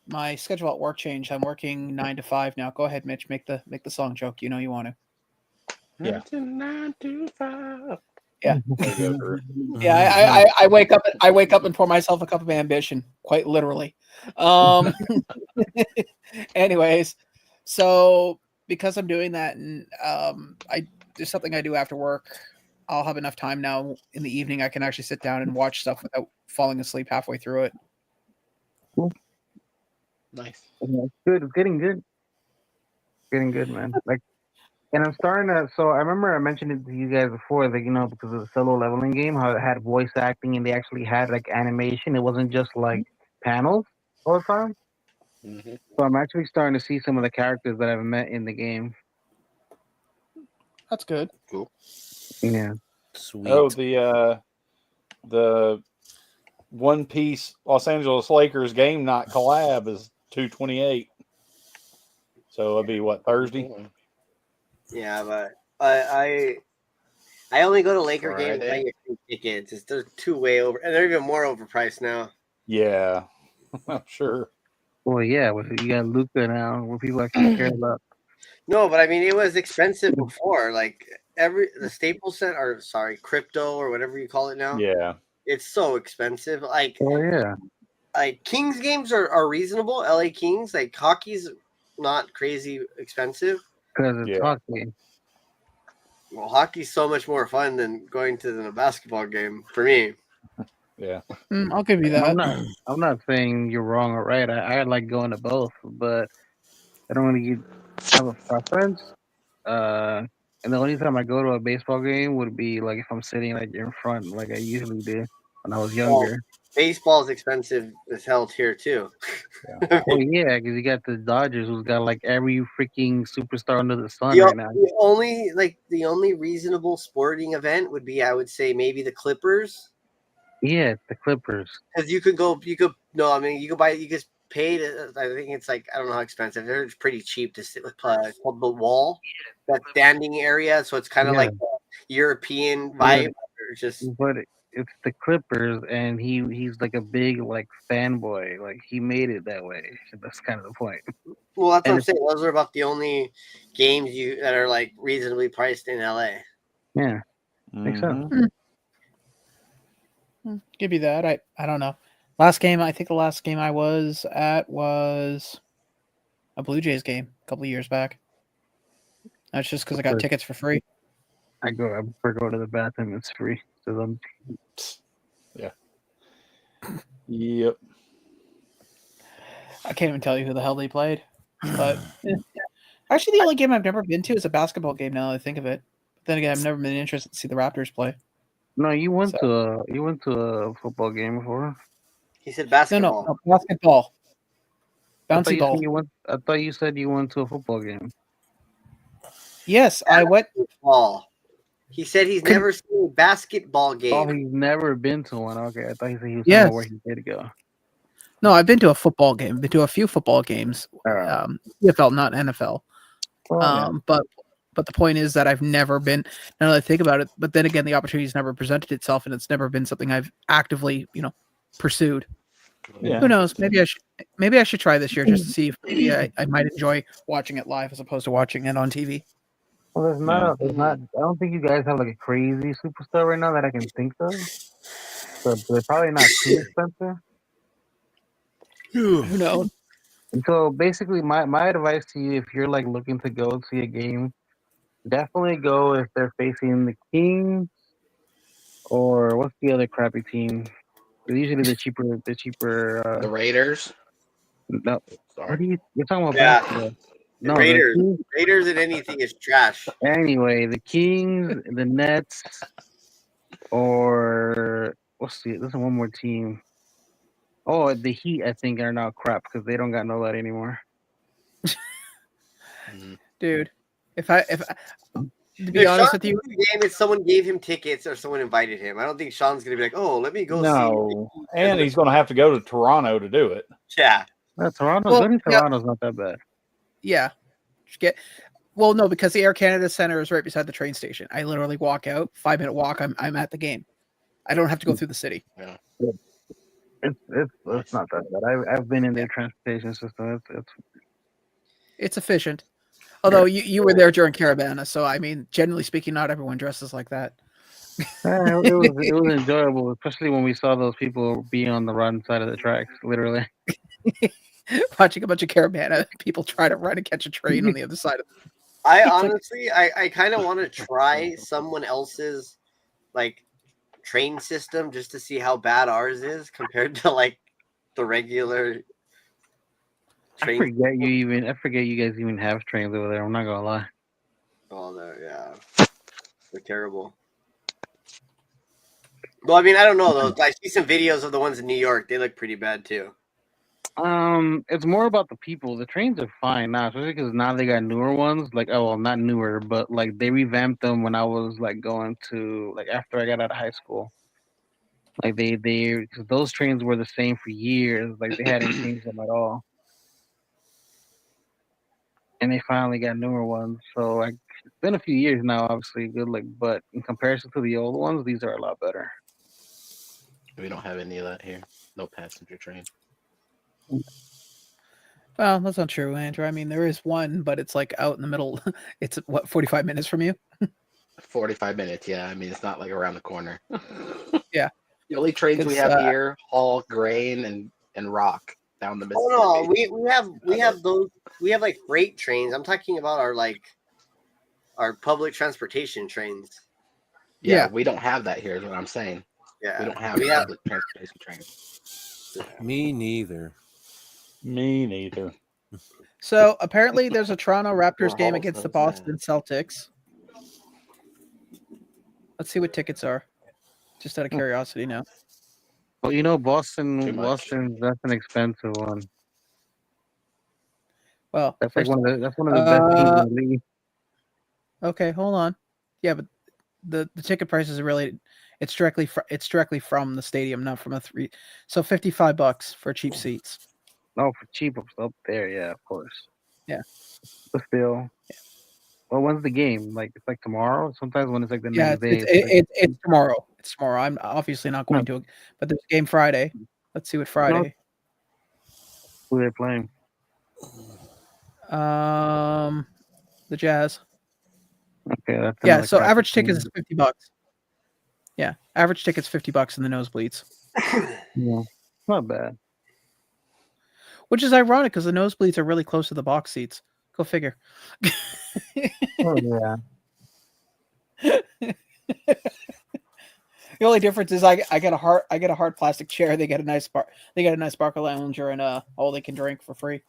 my schedule at work changed. I'm working 9 to 5 now. Go ahead, Mitch. Make the song joke. You know you want to. Yeah. 9 to 5. Yeah. Yeah. I wake up. I wake up and pour myself a cup of ambition. Quite literally. Anyways, so because I'm doing that, and there's something I do after work, I'll have enough time now in the evening. I can actually sit down and watch stuff without falling asleep halfway through it. Cool. Nice. It's good. It's getting good. Getting good, man. Like, and I'm starting to. So I remember I mentioned it to you guys before, like, because of the solo leveling game, how it had voice acting and they actually had like animation. It wasn't just like panels all the time. Mm-hmm. So I'm actually starting to see some of the characters that I've met in the game. That's good. Cool. Yeah. Sweet. Oh, the One Piece Los Angeles Lakers game night collab is 2/28. So it'll be what, Thursday? Yeah, but I only go to Laker games and I get free tickets. They're way over, and they're even more overpriced now. Yeah, I'm sure. Well, yeah, you got Luca now, where people actually care about. No, but I mean, it was expensive before. Like the Staples Center, or sorry, crypto or whatever you call it now. Yeah, it's so expensive. Like, oh yeah, like Kings games are reasonable. LA Kings, like hockey's not crazy expensive because it's hockey. Well, hockey's so much more fun than going to a basketball game for me. Yeah, I'll give you that. I'm not saying you're wrong or right. I like going to both, but I don't really have a preference. And the only time I go to a baseball game would be like if I'm sitting like in front, like I usually did when I was younger. Well, baseball's expensive as hell here too. Yeah. Well, yeah, because you got the Dodgers, who's got like every freaking superstar under the sun right now. The only reasonable sporting event would be, I would say, maybe the Clippers. Yeah, the Clippers. Because you could pay to, I think it's like, I don't know how expensive. They're pretty cheap to sit with the wall, that standing area. So it's kind of like the European vibe. But it's the Clippers, and he's like a big like fanboy. Like he made it that way. That's kind of the point. Well, that's what I'm saying. Those are about the only games that are like reasonably priced in LA. Yeah, makes sense. Give you that. I don't know. I think the last game I was at was a Blue Jays game a couple of years back. That's just because I got tickets for free. I prefer go to the bathroom. It's free. So yeah. Yep. I can't even tell you who the hell they played. But actually, the only game I've never been to is a basketball game. Now that I think of it. But then again, I've never been interested to see the Raptors play. No, you went to a football game before. He said basketball. No, basketball. Bouncy ball. I thought you said you went to a football game. Yes, I went. Ball. He said he's never seen a basketball game. Oh, he's never been to one. Okay, I thought he said he was Yes. somewhere where he did go. No, I've been to a football game. Been to a few football games. CFL, not NFL. But the point is that I've never been. Now that I think about it, but then again, the opportunity's never presented itself, and it's never been something I've actively, pursued. Yeah. Who knows? Maybe I should try this year just to see if maybe I might enjoy watching it live as opposed to watching it on TV. Well, there's not. I don't think you guys have like a crazy superstar right now that I can think of. So they're probably not too expensive. Who knows? And so basically, my advice to you, if you're like looking to go see a game, definitely go if they're facing the Kings or what's the other crappy team? Usually the cheaper. The Raiders. No, Sorry. you're talking about Yeah. basketball? The No, Raiders. Raiders and anything is trash. Anyway, the Kings, the Nets, or there's one more team. Oh, the Heat, I think, are now crap because they don't got no that anymore. Dude, if I to be honest with you, game is someone gave him tickets or someone invited him. I don't think Sean's gonna be like, oh, let me go. No, and he's going to have to go to Toronto to do it. Yeah, Toronto's not that bad. Yeah, no, because the Air Canada Center is right beside the train station. I literally walk out, 5-minute walk. I'm at the game. I don't have to go through the city. Yeah. It's not that bad. I've been in their transportation system. It's efficient. Although you were there during Caravana, so I mean, generally speaking, not everyone dresses like that. It was enjoyable, especially when we saw those people being on the wrong side of the tracks, literally. Watching a bunch of Caravana people try to run and catch a train on the other side of it. I honestly, I kind of want to try someone else's like train system just to see how bad ours is compared to like the regular train. I forget you guys even have trains over there. I'm not gonna lie. Oh no, yeah, they're terrible. Well, I mean, I don't know though. I see some videos of the ones in New York. They look pretty bad too. It's more about the people. The trains are fine now, especially because now they got newer ones. Like, not newer, but like they revamped them when I was like going to like after I got out of high school. Like because those trains were the same for years. Like they hadn't changed them at all, and they finally got newer ones. So like it's been a few years now, obviously good. Like, but in comparison to the old ones, these are a lot better. We don't have any of that here. No passenger train. Well, that's not true, Andrew. I mean, there is one, but it's like out in the middle. It's 45 minutes from you? 45 minutes, yeah. I mean, it's not like around the corner. Yeah. The only trains we have here, haul grain and rock down the Mississippi. Oh no, we have those. We have like freight trains. I'm talking about our public transportation trains. Yeah, we don't have that here. Is what I'm saying. Yeah, we don't have public transportation trains. Me neither. So apparently, there's a Toronto Raptors game against the Boston Celtics. Let's see what tickets are. Just out of curiosity now. Well, Boston's that's an expensive one. Well, that's one of the best teams in the league. Okay, hold on. Yeah, but the ticket price is really it's directly from the stadium, not from so $55 for cheap seats. No, for cheap up there, yeah, of course. Yeah. But still. Yeah. Well, when's the game? Like it's like tomorrow? Sometimes when it's like the next day. It's tomorrow. It's tomorrow. I'm obviously not going to, but there's a game Friday. Let's see what Friday. Who they're playing? The Jazz. Okay, that's so average tickets is $50. Yeah, average tickets $50 in the nosebleeds. Yeah, not bad. Which is ironic because the nosebleeds are really close to the box seats. Go figure. Oh yeah. The only difference is I get a hard plastic chair. They get a nice Barca lounger and all they can drink for free.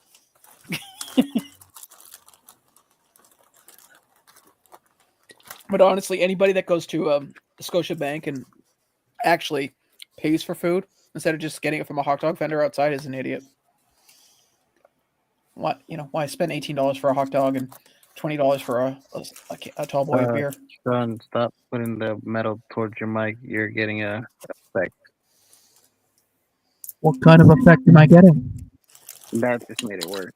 But honestly, anybody that goes to Scotiabank and actually pays for food, instead of just getting it from a hot dog vendor outside is an idiot. What why spend $18 for a hot dog and $20 for a tall boy of beer? Son, stop putting the metal towards your mic. You're getting a effect. What kind of effect am I getting? That just made it worse.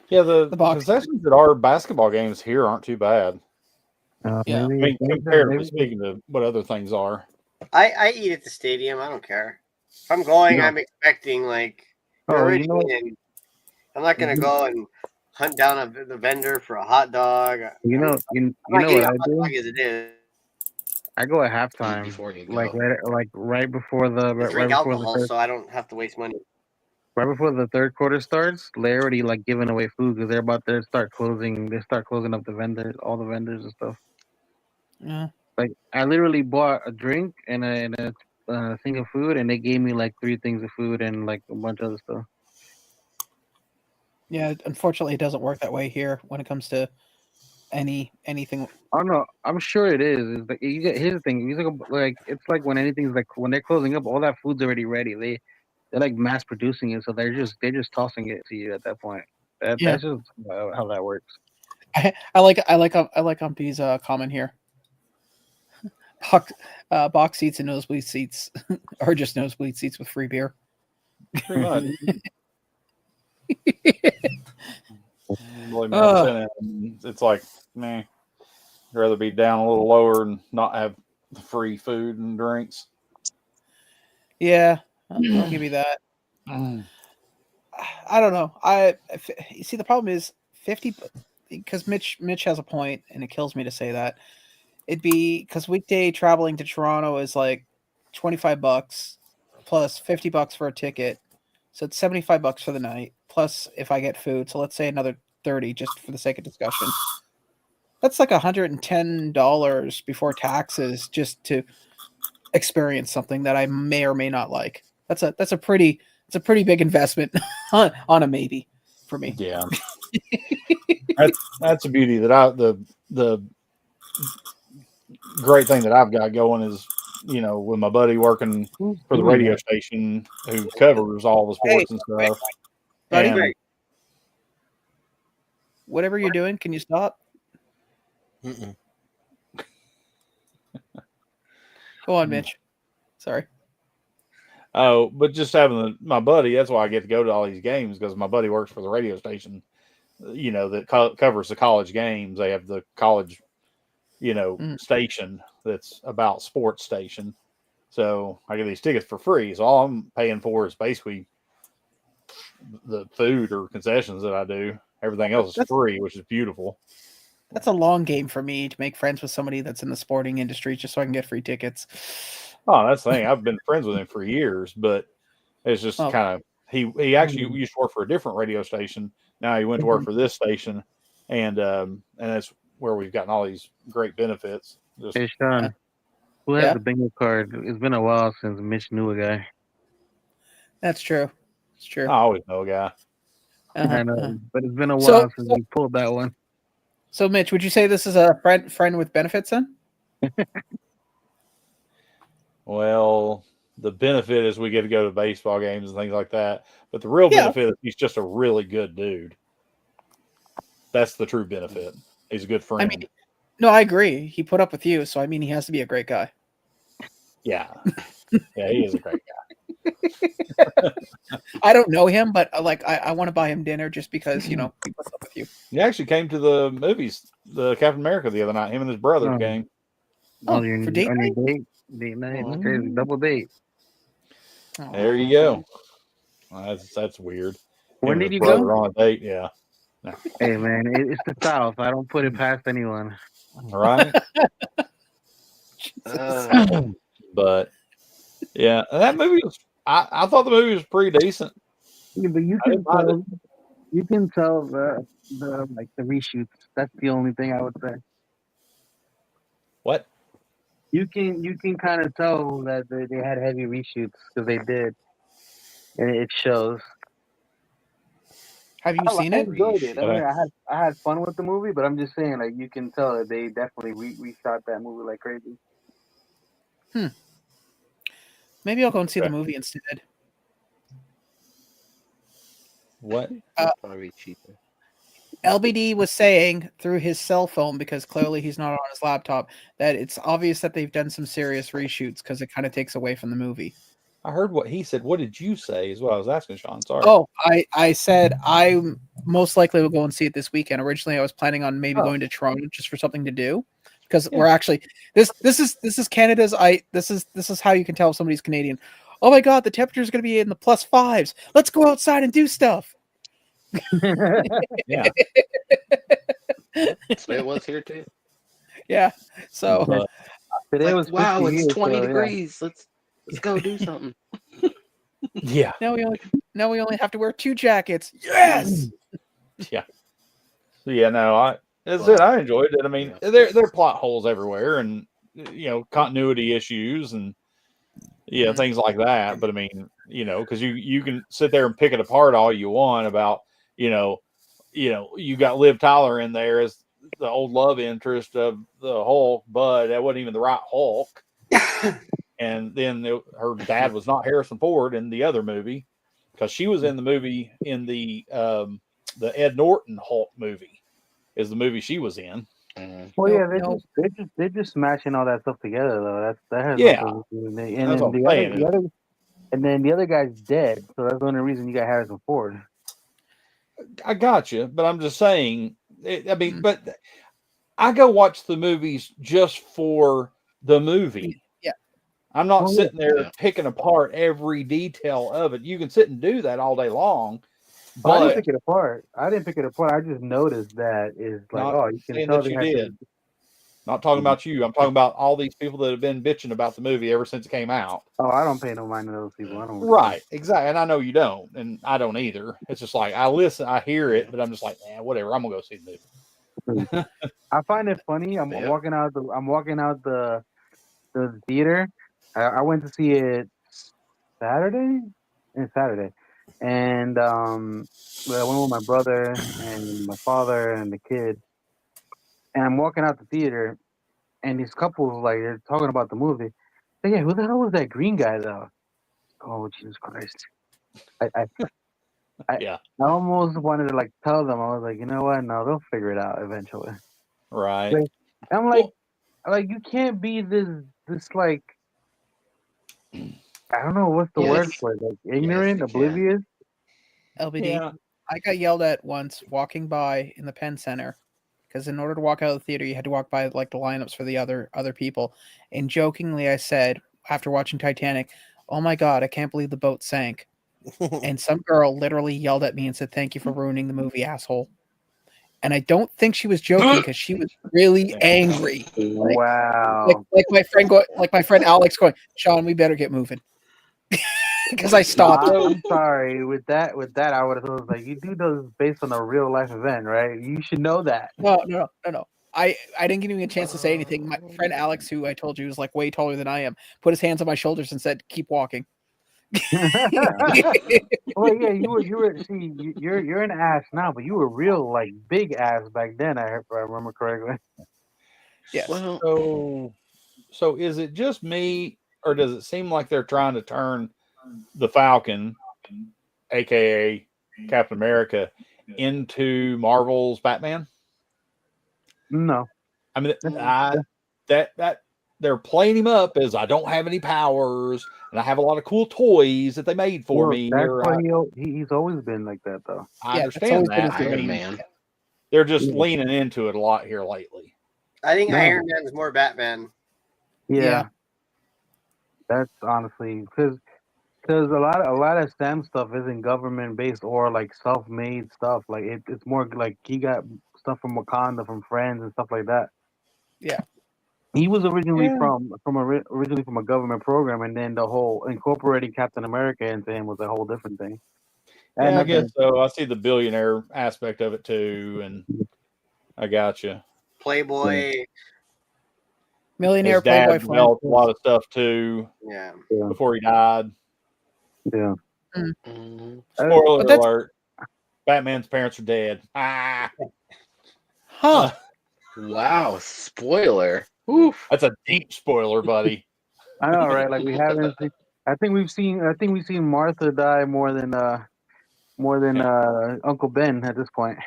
Yeah, the concessions at our basketball games here aren't too bad. Yeah, I mean, comparatively speaking to what other things are. I eat at the stadium. I don't care. If I'm going, I'm expecting like. I'm not gonna go and hunt down the vendor for a hot dog. You know what I do? As it is. I go at halftime, right before the drink alcohol, so I don't have to waste money. Right before the third quarter starts, they're already like giving away food because they're about to start closing. They start closing up the vendors, all the vendors and stuff. Yeah. Like I literally bought a drink and a thing of food, and they gave me like 3 things of food and like a bunch of other stuff. Yeah, unfortunately, it doesn't work that way here when it comes to anything. I don't know. I'm sure it is. It's like here's the thing. It's like when anything's like when they're closing up, all that food's already ready. They're like mass producing it, so they're just tossing it to you at that point. That's just how that works. I like Umpy's comment here. Box seats and nosebleed seats, or just nosebleed seats with free beer. Pretty much. It's like, man, I'd rather be down a little lower and not have the free food and drinks. Yeah, I'll give you that. I don't know. You see, the problem is 50, because Mitch has a point, and it kills me to say that. It'd be because weekday traveling to Toronto is like $25 plus $50 for a ticket, so it's $75 for the night. Plus, if I get food, so let's say another $30 just for the sake of discussion. That's like $110 before taxes just to experience something that I may or may not like. That's a pretty big investment on a maybe for me. Yeah, that's the beauty that the great thing that I've got going is, with my buddy working for the radio station who covers all the sports and stuff. Buddy, whatever you're doing, can you stop? Mm-mm. Go on, Mitch. Sorry. Oh, but just having my buddy, that's why I get to go to all these games, because my buddy works for the radio station, that covers the college games. They have the college, station that's about sports station. So I get these tickets for free. So all I'm paying for is basically the food or concessions that I do. Everything else is free, which is beautiful. That's a long game for me to make friends with somebody that's in the sporting industry just so I can get free tickets. Oh, that's the thing. I've been friends with him for years, but it's just kind of he actually used to work for a different radio station. Now he went to work for this station, and that's where we've gotten all these great benefits. Hey Sean, who has the bingo card? It's been a while since Mitch knew a guy. That's true. It's true. I always know a guy. I know, but it's been a while since we pulled that one. So, Mitch, would you say this is a friend with benefits then? Well, the benefit is we get to go to baseball games and things like that. But the real benefit is he's just a really good dude. That's the true benefit. He's a good friend. I mean, no, I agree. He put up with you, so I mean, he has to be a great guy. Yeah. Yeah, he is a great guy. I don't know him, but I want to buy him dinner just because, he puts up with you. He actually came to the movies, the Captain America, the other night. Him and his brother came. For date night? Date night. It's crazy. Double date. There you go. Well, that's weird. When did you go? On a date, yeah. No. Hey man, it's the South. I don't put it past anyone. Right. But yeah, that movie was. I thought the movie was pretty decent. Yeah, but you can tell the reshoots. That's the only thing I would say. What? You can kind of tell that they had heavy reshoots because they did, and it shows. Have you seen it? I enjoyed it. I mean, I had fun with the movie, but I'm just saying, like, you can tell that they definitely reshot that movie like crazy. Maybe I'll go and see the movie instead. What? Probably cheaper. LBD was saying through his cell phone, because clearly he's not on his laptop, that it's obvious that they've done some serious reshoots because it kind of takes away from the movie. I heard what he said. What did you say is what I was asking, Sean. Sorry. Oh, I said I most likely will go and see it this weekend. Originally, I was planning on maybe going to Toronto just for something to do, because we're actually this is Canada's. This is how you can tell if somebody's Canadian. Oh my God, the temperature is going to be in the +5s. Let's go outside and do stuff. Yeah. So it was here too. Yeah. So today was wow, it's 20 so, degrees. Let's go do something. Yeah. Now we only have to wear 2 jackets. Yes. Yeah. So yeah, no, I enjoyed it. I mean, there are plot holes everywhere, and continuity issues, and things like that. But I mean, because you can sit there and pick it apart all you want about, you got Liv Tyler in there as the old love interest of the Hulk, but that wasn't even the right Hulk. And then her dad was not Harrison Ford in the other movie, because she was in the movie in the Ed Norton Hulk movie is the movie she was in. Well, yeah, they're just smashing all that stuff together though. That has nothing to do with it. And then the other guy's dead, so that's the only reason you got Harrison Ford. I got you, but I'm just saying. But I go watch the movies just for the movie. Yeah, I'm not sitting there picking apart every detail of it. You can sit and do that all day long. But I didn't pick it apart. I just noticed that is like, you can tell that you did. Not talking about you. I'm talking about all these people that have been bitching about the movie ever since it came out. Oh, I don't pay no mind to those people. I don't. Right, exactly. And I know you don't, and I don't either. It's just like I listen, I hear it, but I'm just like, whatever. I'm gonna go see the movie. I find it funny. I'm walking out the theater. I went to see it Saturday, and I went with my brother and my father and the kid. And I'm walking out the theater, and these couples they're talking about the movie. Like, who the hell was that green guy though? Oh, Jesus Christ! I almost wanted to tell them. I was like, you know what? No, they'll figure it out eventually. Right. I'm like you can't be this I don't know what's the word for it. Ignorant, oblivious. LBD. I got yelled at once walking by in the Penn Center, because in order to walk out of the theater, you had to walk by the lineups for the other people. And jokingly, I said after watching Titanic, "Oh my God, I can't believe the boat sank." And some girl literally yelled at me and said, "Thank you for ruining the movie, asshole." And I don't think she was joking, because she was really angry. Wow. Like my friend Alex going, "Sean, we better get moving." Because I stopped. I'm sorry. With that, I would have thought you do those based on a real life event, right? You should know that. No. I didn't give him a chance to say anything. My friend Alex, who I told you was way taller than I am, put his hands on my shoulders and said, "Keep walking." Well, yeah, you were. See, you're an ass now, but you were real big ass back then. If I remember correctly. Yes. Well, so is it just me, or does it seem like they're trying to turn the Falcon, aka Captain America, into Marvel's Batman? No. I mean, that they're playing him up as I don't have any powers and I have a lot of cool toys that they made for me. That's why he's always been like that, though. I understand that. Iron Man. They're just leaning into it a lot here lately. I think Iron Man's more Batman. Yeah. That's honestly because a lot of Sam stuff isn't government based or self-made stuff. It's more he got stuff from Wakanda, from Friends and stuff like that. Yeah. He was originally from a government program, and then the whole incorporating Captain America into him was a whole different thing. Yeah, I guess so. I see the billionaire aspect of it too, and I got you. Playboy, millionaire, his dad playboy, developed a lot of stuff too. Yeah. Before he died. Yeah. Mm-hmm. Spoiler alert: Batman's parents are dead. Huh? Wow, spoiler. Oof. That's a deep spoiler, buddy. I know, right? Like we haven't. I think we've seen Martha die more than Uncle Ben at this point.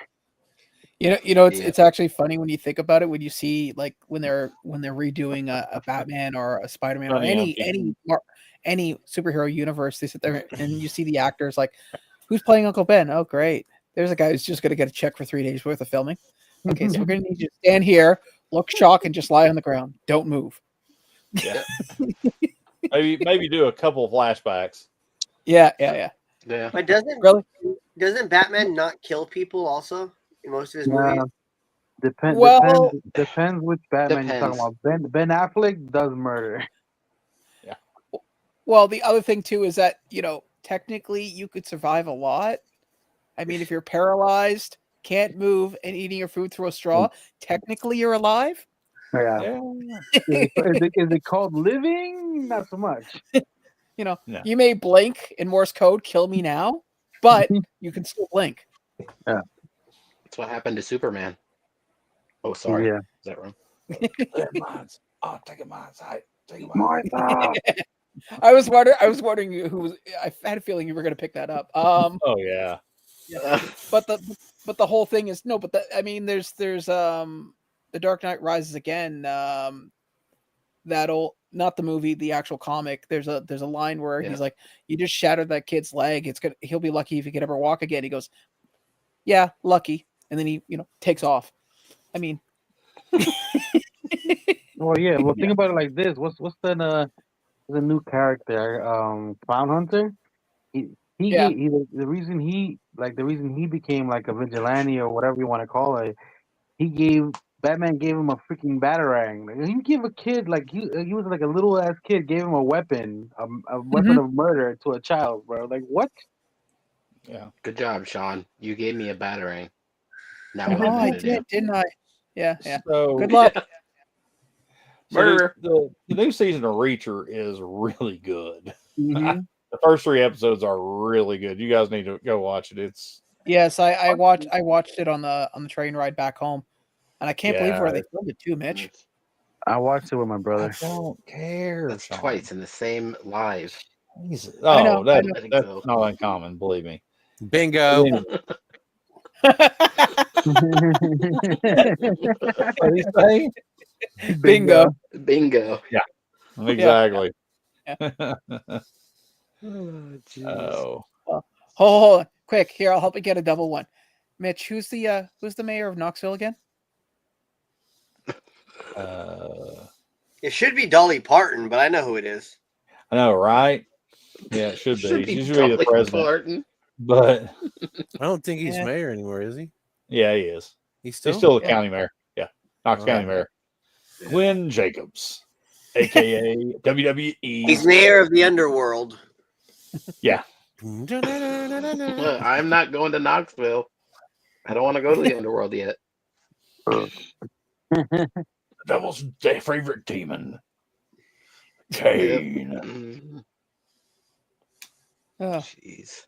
It's actually funny when you think about it. When you see like when they're redoing a Batman or a Spider-Man or any superhero universe, they sit there and you see the actors like, who's playing Uncle Ben? Oh, great! There's a guy who's just going to get a check for 3 days worth of filming. Okay, so we're going to need you to stand here, look shocked, and just lie on the ground. Don't move. Yeah. maybe do a couple of flashbacks. Yeah. But doesn't Batman not kill people also in most of his movies? Depends which Batman you're talking about. Ben Affleck does murder. Yeah. Well, the other thing too is that technically you could survive a lot. I mean, if you're paralyzed, can't move, and eating your food through a straw, technically you're alive. Yeah. Is it called living? Not so much. You may blink in Morse code, kill me now, but you can still blink. Yeah. That's what happened to Superman. Oh, sorry. Yeah. Is that wrong? Mine's. Oh, take it mine's. Martha. I was wondering who was. I had a feeling you were going to pick that up. Oh yeah. But the whole thing is no. But there's The Dark Knight Rises again. That'll not the movie, the actual comic. There's a line where he's like, "You just shattered that kid's leg. He'll be lucky if he can ever walk again." He goes, "Yeah, lucky," and then he takes off. I mean, well, yeah. Well, think about it like this. What's the new character? Clown Hunter. The reason he became like a vigilante or whatever you want to call it. Batman gave him a freaking batarang. Like, you give a kid like he was like a little ass kid, gave him a weapon, a weapon of murder to a child, bro. Like what? Yeah. Good job, Sean. You gave me a batarang. Now I did, didn't I? Yeah. So, good luck. Murderer. The new season of Reacher is really good. Mm-hmm. The first 3 episodes are really good. You guys need to go watch it. It's I watched it on the train ride back home, and I can't believe where they filmed it too, Mitch. I watched it with my brother. I don't care. That's twice in the same live. Jesus. I know. That's not uncommon. Believe me. Bingo. What do you say? Bingo. Yeah. Exactly. Yeah. Oh. Hold on. Quick, here, I'll help you get a double one. Mitch, who's the mayor of Knoxville again? It should be Dolly Parton, but I know who it is. I know, right? Yeah, it should be. She should be the president. Parton. But I don't think he's mayor anymore, is he? Yeah, he is. He's still the county mayor. Yeah. Knox County mayor. Glenn Jacobs, aka WWE. He's mayor of the underworld. Yeah. I'm not going to Knoxville. I don't want to go to the underworld yet. The devil's favorite demon, Kane. Oh, jeez.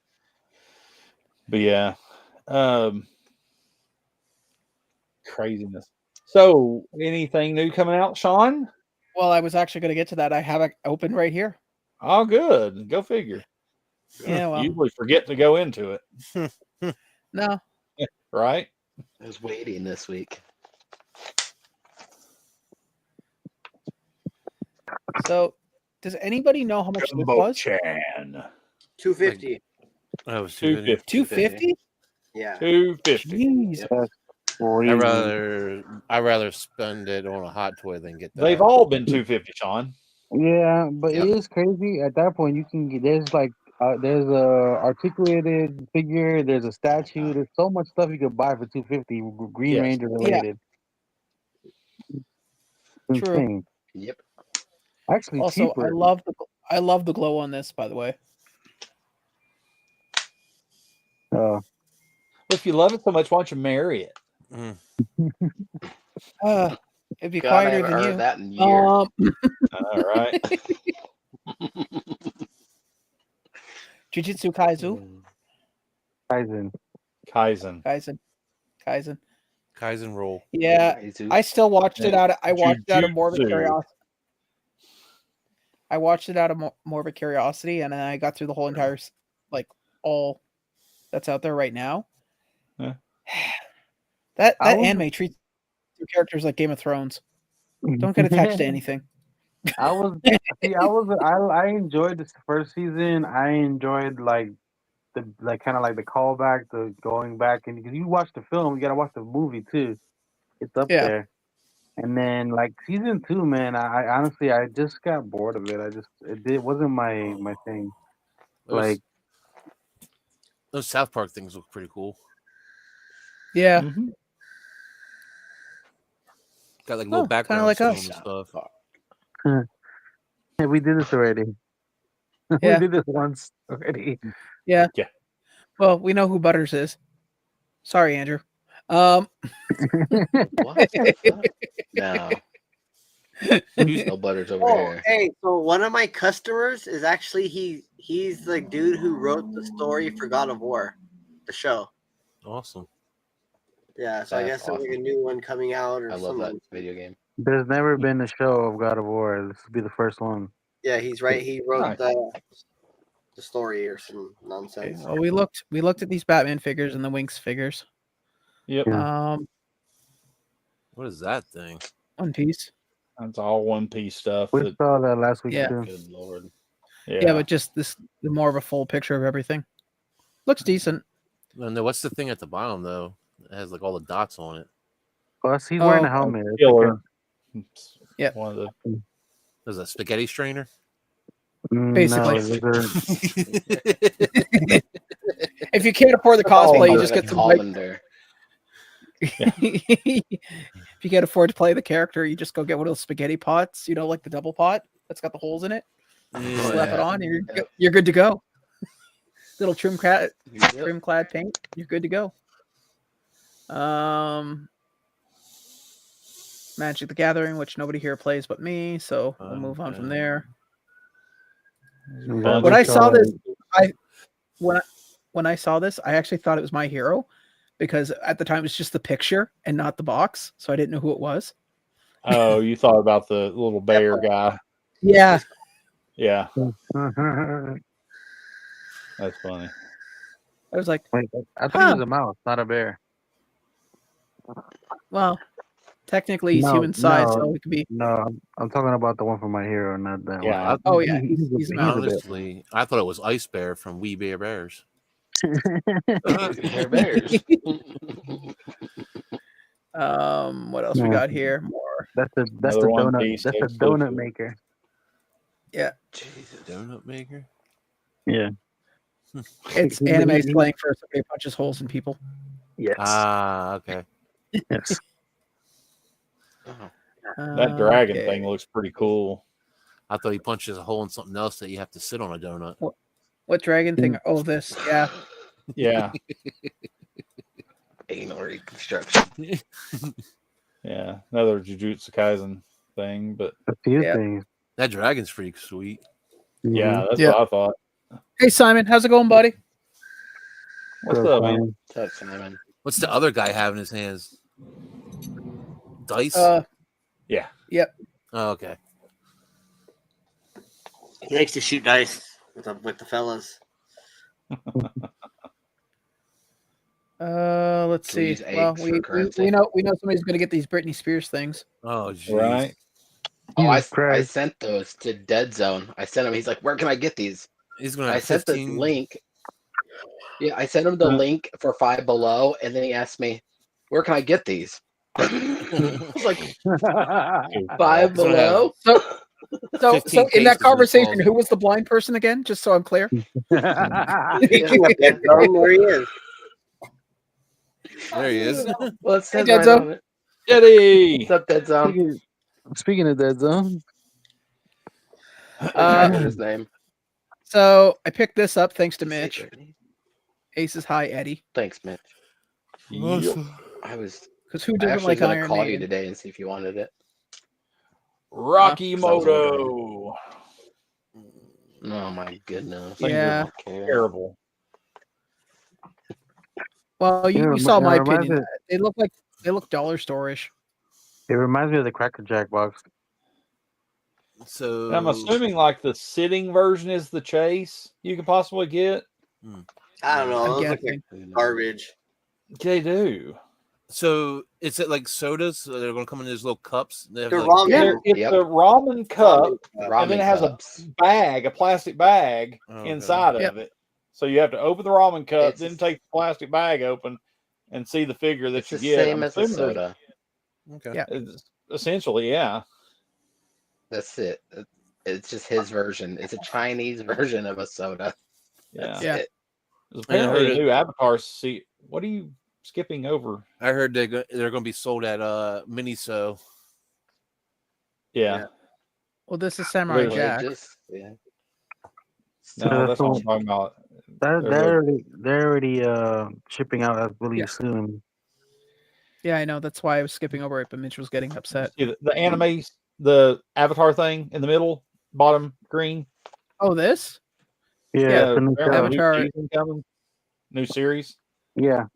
But yeah, craziness. So, anything new coming out, Sean? Well, I was actually going to get to that. I have it open right here. Oh, good. Go figure. Yeah, well, you usually forget to go into it. No. Right? I was waiting this week. So, does anybody know how much this was? Chan. $250. Oh, it was $250. $250? Yeah. $250. Jeez. I'd rather spend it on a hot toy than get that. They've all been $250, Sean. Yeah, but it is crazy. At that point, you can get there's a articulated figure, there's a statue, there's so much stuff you could buy for $250, Green Ranger related. Yeah. True. Yep. Actually, also, cheaper. I love the glow on this, by the way. If you love it so much, why don't you marry it? It'd be quieter than you. That in years. All right. Jujutsu Kaisen. Kaizen roll. Yeah, I still watched it out. I watched it out of morbid curiosity. I watched it out of more of a curiosity, and then I got through the whole entire all that's out there right now. Yeah. That anime treats the characters like Game of Thrones. Don't get attached to anything. I enjoyed this first season. I enjoyed kind of like the callback, the going back, and because you watch the film, you gotta watch the movie too. It's up there. And then like season 2, man, I honestly I just got bored of it. It wasn't my thing. Like those South Park things look pretty cool. Yeah. Mm-hmm. Got like little background like and us. stuff. Yeah, we did this already. Yeah. We did this once already. Yeah. Well, we know who Butters is. Sorry, Andrew. What the fuck? No. No Butters over here. Hey, so one of my customers is actually he's the dude who wrote the story for God of War, the show. Awesome. Yeah, so I guess there's like a new one coming out or something. I love that video game. There's never been a show of God of War. This will be the first one. Yeah, he's right. He wrote the story or some nonsense. Well, we looked at these Batman figures and the Winx figures. Yep. What is that thing? One Piece. That's all One Piece stuff. We saw that last week too. Good lord. Yeah, but just more of a full picture of everything. Looks decent. And then what's the thing at the bottom though? It has like all the dots on it. Plus, he's wearing a helmet. Killer. Yeah. One of the. There's a spaghetti strainer. Basically. No, If you can't afford the cosplay, you just get some. If you can't afford to play the character, you just go get one of those spaghetti pots. You know, like the double pot that's got the holes in it. Yeah. Slap it on, and you're good to go. Little trim clad paint. You're good to go. Magic the Gathering, which nobody here plays but me, so we'll move on from there. When I saw this, when I saw this, I actually thought it was My Hero, because at the time it was just the picture and not the box, so I didn't know who it was. Oh, you thought about the little bear guy? Yeah. Yeah. That's funny. I was like, wait, I thought he was a mouse, not a bear. Well, technically he's human size, so it could be. No, I'm talking about the one from My Hero, not that one. Oh yeah, he's a mouse. Honestly, I thought it was Ice Bear from We Bare Bears. They're bears. What else we got here? More. That's the donut. That's a donut maker. Yeah. Jesus, donut maker. Yeah. It's anime slang for somebody who punches holes in people. Yes. Ah, okay. Yes. That dragon thing looks pretty cool. I thought he punches a hole in something else that you have to sit on a donut. What dragon thing? Oh, this. Yeah. Yeah. Anal reconstruction. Yeah. Another Jujutsu Kaisen thing, but a few things. That dragon's pretty sweet. Yeah, that's what I thought. Hey Simon, how's it going, buddy? What's up, man? What's up, Simon? What's the other guy have in his hands? Dice? Yeah. Yep. Oh, okay. He likes to shoot dice with the fellas. Let's see. Well, we know somebody's gonna get these Britney Spears things. Oh, geez. Right. Oh, I sent those to Dead Zone. I sent him. He's like, "Where can I get these?" He's gonna. I sent the link. Yeah, I sent him the link for Five Below, and then he asked me, "Where can I get these?" I was like, Five Below. So in that conversation, who was the blind person again? Just so I'm clear. There he is. There he is. Well, it says Dead right Zone. on it. Eddie. What's up, Dead Zone? Speaking of Dead Zone, his name. So I picked this up thanks to Mitch. Aces High Eddie. Thanks, Mitch. Awesome. I was. Because who I doesn't actually like was gonna Iron call Maiden? you today and see if you wanted it. Rocky Moto. Oh my goodness! Yeah. Terrible. Well, you saw my opinion. They look dollar store-ish. It reminds me of the Cracker Jack box. So I'm assuming like the sitting version is the chase you can possibly get. I don't know. Those look like garbage. They do. So is it like sodas? So they're going to come in these little cups. They're ramen. It's a ramen cup, and then it has a plastic bag inside of it. So you have to open the ramen cup, then take the plastic bag open, and see the figure that you get. Same as a soda. Okay. Yeah. Essentially, yeah. That's it. It's just his version. It's a Chinese version of a soda. That's it. There's apparently a new Avatar. See, what are you skipping over? I heard they're going to be sold at Miniso. Yeah. Well, this is Samurai Jack. No, that's what I'm talking about. They're already shipping out, I believe, soon. Yeah, I know. That's why I was skipping over it, but Mitch was getting upset. See the anime, the Avatar thing in the middle, bottom green. Oh, this? Yeah, Avatar. New series. Yeah.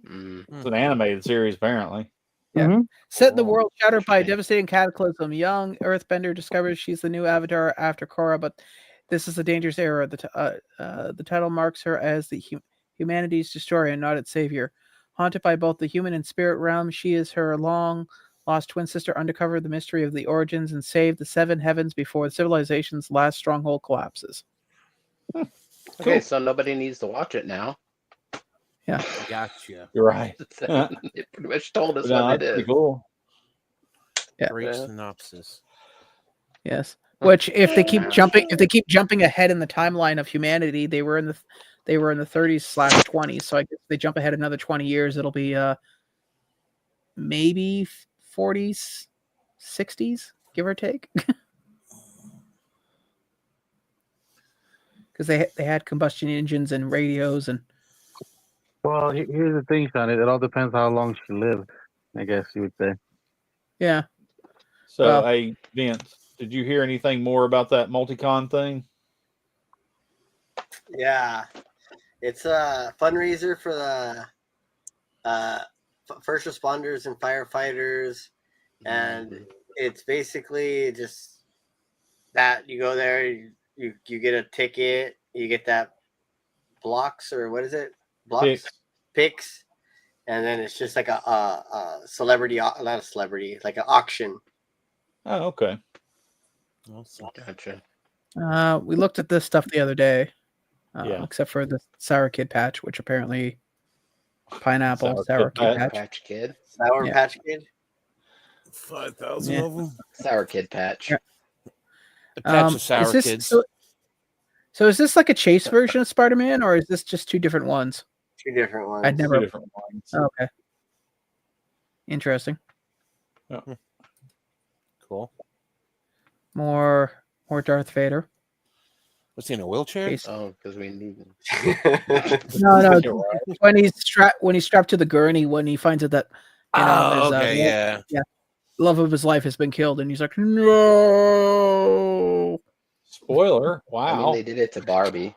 It's an animated series, apparently. Yeah. Set in the world shattered by a devastating cataclysm. Young Earthbender discovers she's the new Avatar after Korra, but this is a dangerous era. The title marks her as the humanity's destroyer and not its savior. Haunted by both the human and spirit realm, she is her long-lost twin sister uncover the mystery of the origins and save the seven heavens before civilization's last stronghold collapses. Okay, so nobody needs to watch it now. Yeah. Gotcha. You're right. It pretty much told us No, what it that's pretty is. cool. Yeah. Great synopsis. Yes. Which, if they keep jumping ahead in the timeline of humanity, they were in the 30s/20s. So I guess if they jump ahead another 20 years, it'll be maybe 40s, 60s, give or take. Because they had combustion engines and radios and. Well, here's the thing, Sean. It all depends how long she lived, I guess you would say. Yeah. So, hey, Vince, did you hear anything more about that multi-con thing? Yeah. It's a fundraiser for the first responders and firefighters. And it's basically just that you go there, you get a ticket, you get that blocks, or what is it? Picks. And then it's just like a celebrity, not a celebrity, like an auction. Oh, okay. Gotcha. We looked at this stuff the other day, Yeah. except for the Sour Kid patch, which apparently pineapple Sour Kid patch. Sour Patch Kid. 5,000 of them. Sour Kid patch. Yeah. The patch of Sour Kids. So is this like a chase version of Spider-Man, or is this just two different ones? Two different ones. I'd never. Two different ones. Okay. Interesting. Yeah. Cool. More Darth Vader. Was he in a wheelchair? Oh, because we need him. No. When he's strapped to the gurney, when he finds out that yeah, love of his life has been killed, and he's like, no. Spoiler! Wow. I mean, they did it to Barbie.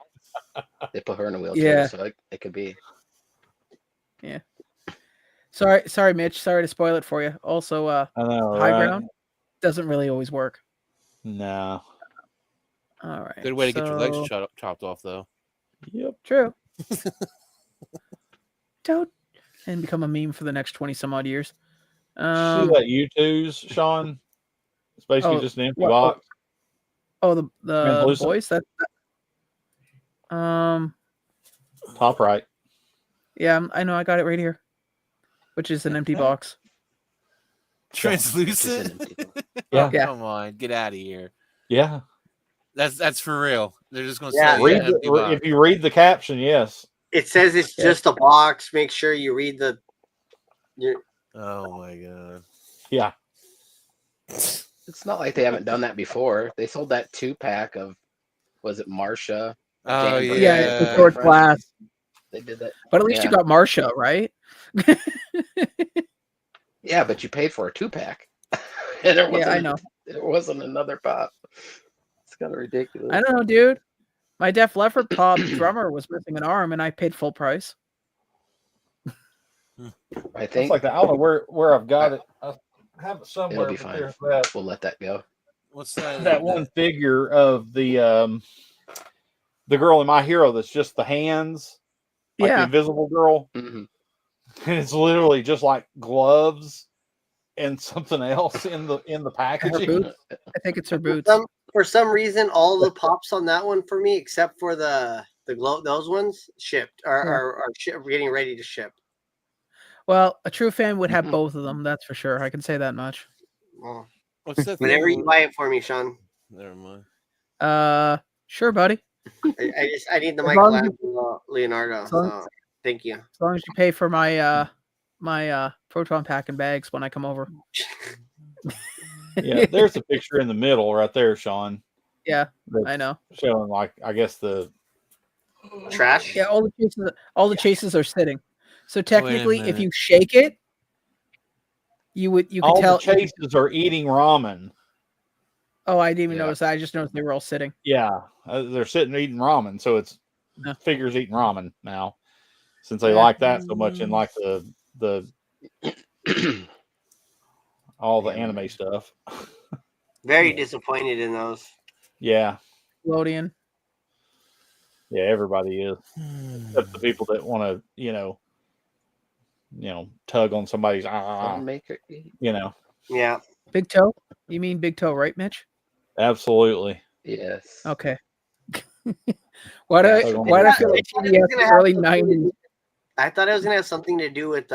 They put her in a wheelchair, so it could be. Yeah. Sorry, Mitch. Sorry to spoil it for you. Also, high ground doesn't really always work. No. All right. Good way to get your legs chopped off, though. Yep. True. Don't and become a meme for the next 20 some odd years. See that U2s, Sean? It's basically just an empty box. Oh, the boys that. Top right. Yeah, I know. I got it right here, which is an empty box. Translucent. Yeah. Come on, get out of here. Yeah. That's for real. They're just going to Yeah, say if you read the caption, yes. It says it's just a box. Make sure you read the. Oh my god. Yeah. It's not like they haven't done that before. They sold that 2-pack of, was it Marsha? Oh yeah, the short class. They did that, but at least you got Marsha, right? Yeah, but you paid for a 2-pack. And I know. There wasn't another pop. It's kind of ridiculous. I don't know, dude. My Def Leppard pop drummer was missing an arm, and I paid full price. I think it's like that. I don't know where I've got it. I have it somewhere. It'll be fine. We'll let that go. What's that? That one figure of the girl in My Hero that's just the hands, like the invisible girl. Mm-hmm. And it's literally just like gloves and something else in the packaging. I think it's her boots. For some reason, all the pops on that one for me, except for the glow, those ones shipped are getting ready to ship. Well, a true fan would have both of them. That's for sure. I can say that much. Well, what's that? Whenever you buy it for me, Sean. Never mind. Sure, buddy. I need the Michelangelo Leonardo. So thank you. As long as you pay for my my proton pack and bags when I come over. Yeah, there's a picture in the middle right there, Sean. Yeah, I know. Showing like I guess the trash. Yeah, all the chases are sitting. So technically, if you shake it, you could tell the chases are eating ramen. Oh, I didn't even notice that. I just noticed they were all sitting. Yeah, they're sitting eating ramen, so it's figures eating ramen now, since they like that so much and like the all the anime stuff. Very disappointed in those. Yeah. Nickelodeon. Yeah, everybody is. Except the people that want to, tug on somebody's Yeah. Big toe? You mean big toe, right, Mitch? Absolutely. Yes. Okay. why do I feel like TBS early 90s? I thought it was gonna have something to do with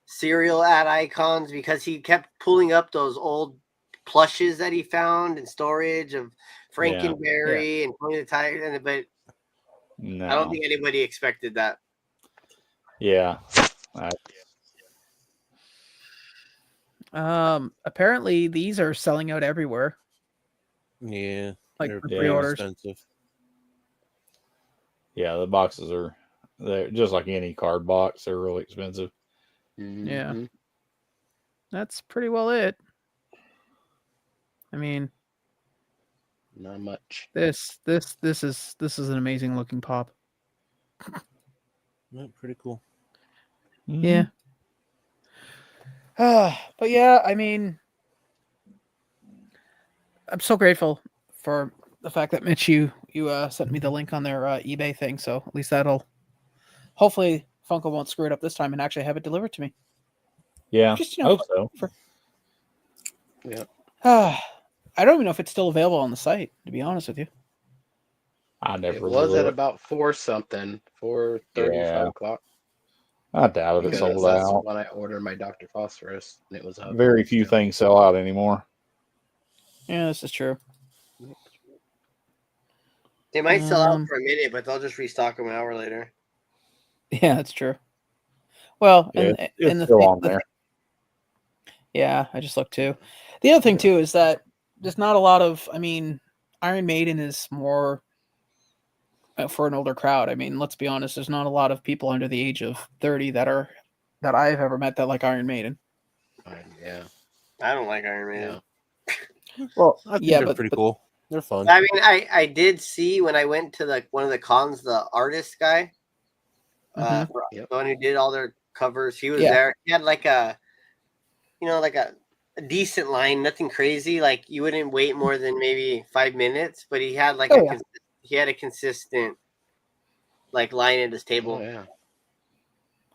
cereal ad icons because he kept pulling up those old plushes that he found in storage of Frankenberry and Tony the Tiger, but no. I don't think anybody expected that. Yeah. Apparently these are selling out everywhere. Yeah. Like they're pre-orders. Expensive. Yeah, the boxes they're just like any card box, they're really expensive. Mm-hmm. Yeah. That's pretty well it. I mean, not much. This is an amazing looking pop. Yeah, pretty cool. Yeah. But yeah, I mean, I'm so grateful for the fact that Mitch, you sent me the link on their eBay thing. So at least that'll hopefully Funko won't screw it up this time and actually have it delivered to me. Yeah, hope so. Yeah. I don't even know if it's still available on the site, to be honest with you. I never. It was at about 4:30, 5 o'clock. I doubt it sold out. When I ordered my Dr. Phosphorus, and it was up. Very few things sell out anymore. Yeah, this is true. They might sell out for a minute, but they'll just restock them an hour later. Yeah, that's true. Well, yeah, and the still thing, on there. Yeah, I just looked too. The other thing too is that there's not a lot of. I mean, Iron Maiden is more for an older crowd. I mean, let's be honest. There's not a lot of people under the age of 30 that I've ever met that like Iron Maiden. Yeah, I don't like Iron Maiden. Yeah. Well, I think they're pretty cool. They're fun. I mean, I did see when I went to one of the cons, the artist guy, the one who did all their covers. He was there. He had like a decent line, nothing crazy. Like you wouldn't wait more than maybe 5 minutes, but he had like he had a consistent like line at his table.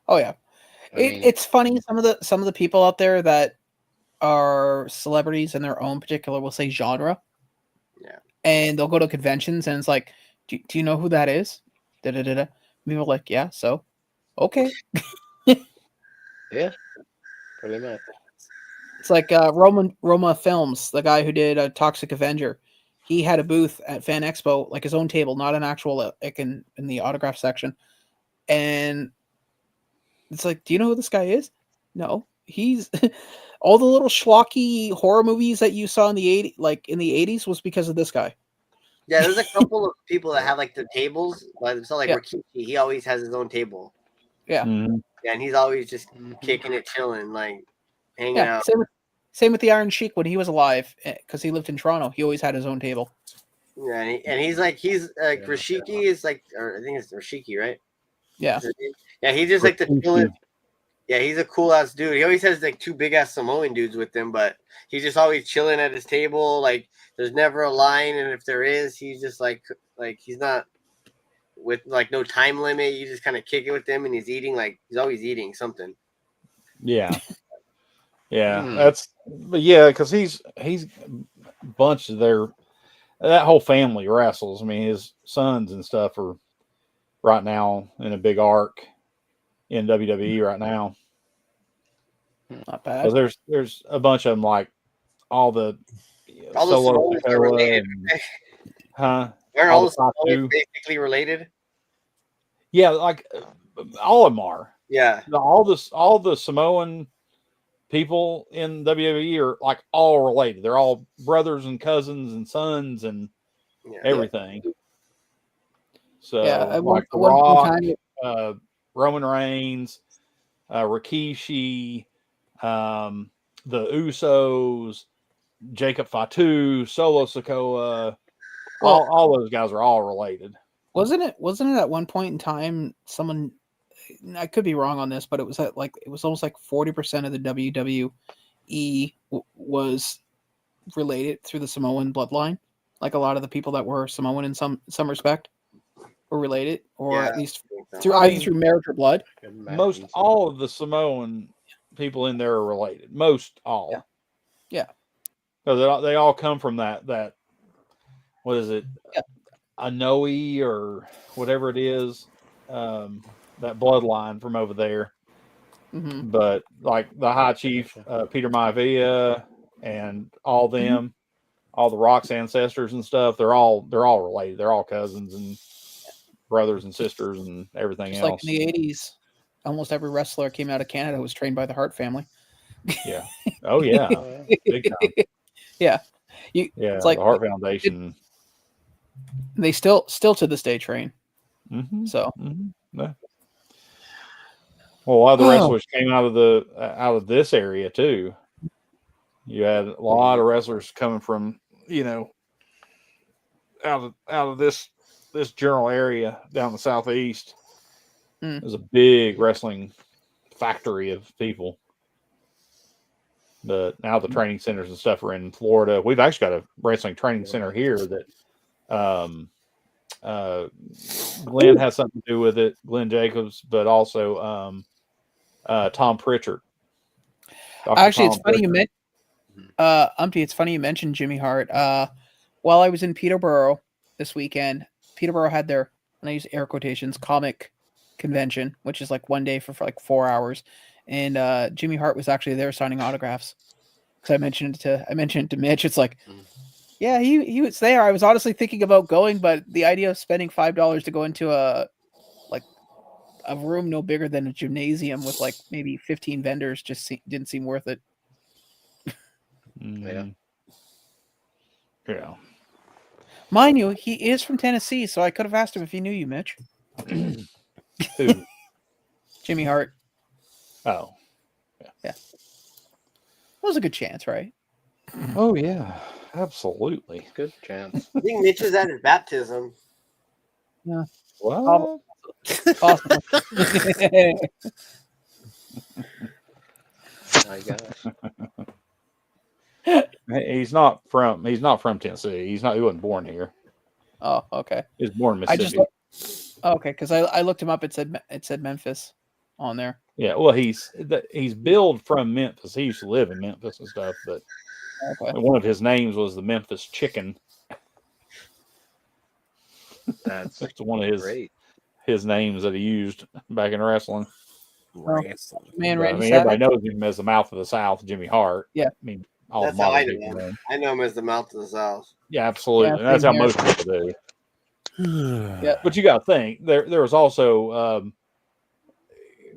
Oh yeah. It's funny. Some of the people out there that are celebrities in their own particular, we'll say, genre. Yeah. And they'll go to conventions and it's like, do you know who that is? Da-da-da-da. People are like, yeah, so okay. Yeah. Pretty much. It's like Roma Films, the guy who did Toxic Avenger. He had a booth at Fan Expo, like his own table, not an actual like in the autograph section. And it's like, do you know who this guy is? No, he's all the little schlocky horror movies that you saw in the 80s was because of this guy. Yeah, there's a couple of people that have like the tables by themselves. Like Rikishi, he always has his own table. Yeah. Mm-hmm. Yeah, and he's always just kicking it, chilling, like hanging out. Same with the Iron Sheik when he was alive, because he lived in Toronto. He always had his own table. Yeah, and he's like Rashiki is like, or I think it's Rashiki, right? Yeah. Yeah, he's just like the chilling. Yeah, he's a cool ass dude. He always has like two big ass Samoan dudes with him, but he's just always chilling at his table. Like there's never a line, and if there is, he's just like he's not with like no time limit. You just kind of kick it with him, and he's eating like he's always eating something. Yeah, yeah, because he's a bunch of that whole family wrestles. I mean, his sons and stuff are right now in a big arc in WWE right now. Not bad. So there's a bunch of them, like all the Solo are related. Huh? Are all the Samoans basically related? Yeah, like all of them are. Yeah. All the Samoan people in WWE are like all related. They're all brothers and cousins and sons and everything. So like The Rock, Roman Reigns, Rikishi, the Usos, Jacob Fatu, Solo Sikoa, all those guys are all related. Wasn't it at one point in time someone, I could be wrong on this, but it was almost like 40% of the WWE was related through the Samoan bloodline. Like a lot of the people that were Samoan in some respect were related, or at least through marriage or blood. Most all of the Samoan people in there are related. Most all. Yeah. Because they all come from that what is it? Anoe or whatever it is. That bloodline from over there. Mm-hmm. But like the High Chief, Peter Maivia, and all them, all the Rock's ancestors and stuff, they're all related. They're all cousins and brothers and sisters and everything else. Like in the 80s, almost every wrestler came out of Canada was trained by the Hart family. Yeah. Oh yeah. Big time. Yeah. It's like the Hart Foundation. They still to this day train. Mm-hmm. So. Mm-hmm. Yeah. Well, a lot of the wrestlers came out of this area too. You had a lot of wrestlers coming from, out of this general area down the southeast. There's a big wrestling factory of people. But now the training centers and stuff are in Florida. We've actually got a wrestling training center here that Glenn has something to do with it, Glenn Jacobs, but also Tom Pritchard. Actually, it's funny you mentioned Umpty. It's funny you mentioned Jimmy Hart. While I was in Peterborough this weekend, Peterborough had their, and I use air quotations, comic convention, which is like one day for like 4 hours, and Jimmy Hart was actually there signing autographs. Because I mentioned it to Mitch. It's like, yeah, he was there. I was honestly thinking about going, but the idea of spending $5 to go into a room no bigger than a gymnasium with like maybe 15 vendors just didn't seem worth it. Yeah. Mind you, he is from Tennessee, so I could have asked him if he knew you, Mitch. Who? Jimmy Hart. Oh. Yeah. That was a good chance, right? Oh yeah, absolutely. Good chance. I think Mitch was at his baptism. Yeah. What? Possible. My gosh. He's not from Tennessee. He wasn't born here. Oh, okay. He was born in Mississippi. Okay, because I looked him up. It said Memphis on there. Yeah, well, he's billed from Memphis. He used to live in Memphis and stuff, but one of his names was the Memphis Chicken. That's one of his names that he used back in wrestling. Man, everybody knows him as the Mouth of the South, Jimmy Hart. Yeah, I mean, all that's the how I modern know people him. I know him as the Mouth of the South. Yeah, absolutely. Yeah, that's how most people do. Yeah, but you got to think there was also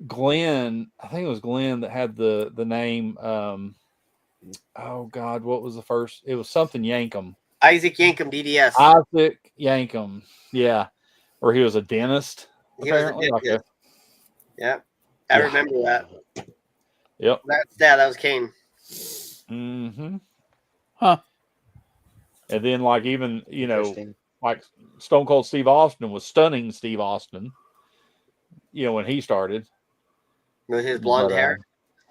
Glenn. I think it was Glenn that had the name. Oh God, what was the first? It was something Yankum. Isaac Yankum, DDS. Isaac Yankum. Yeah, or he was a dentist. He was a dentist. Yep, I remember that. Yep. That was Kane. Mm-hmm. Huh. And then, like, even like Stone Cold Steve Austin was stunning Steve Austin. When he started, With his blonde hair.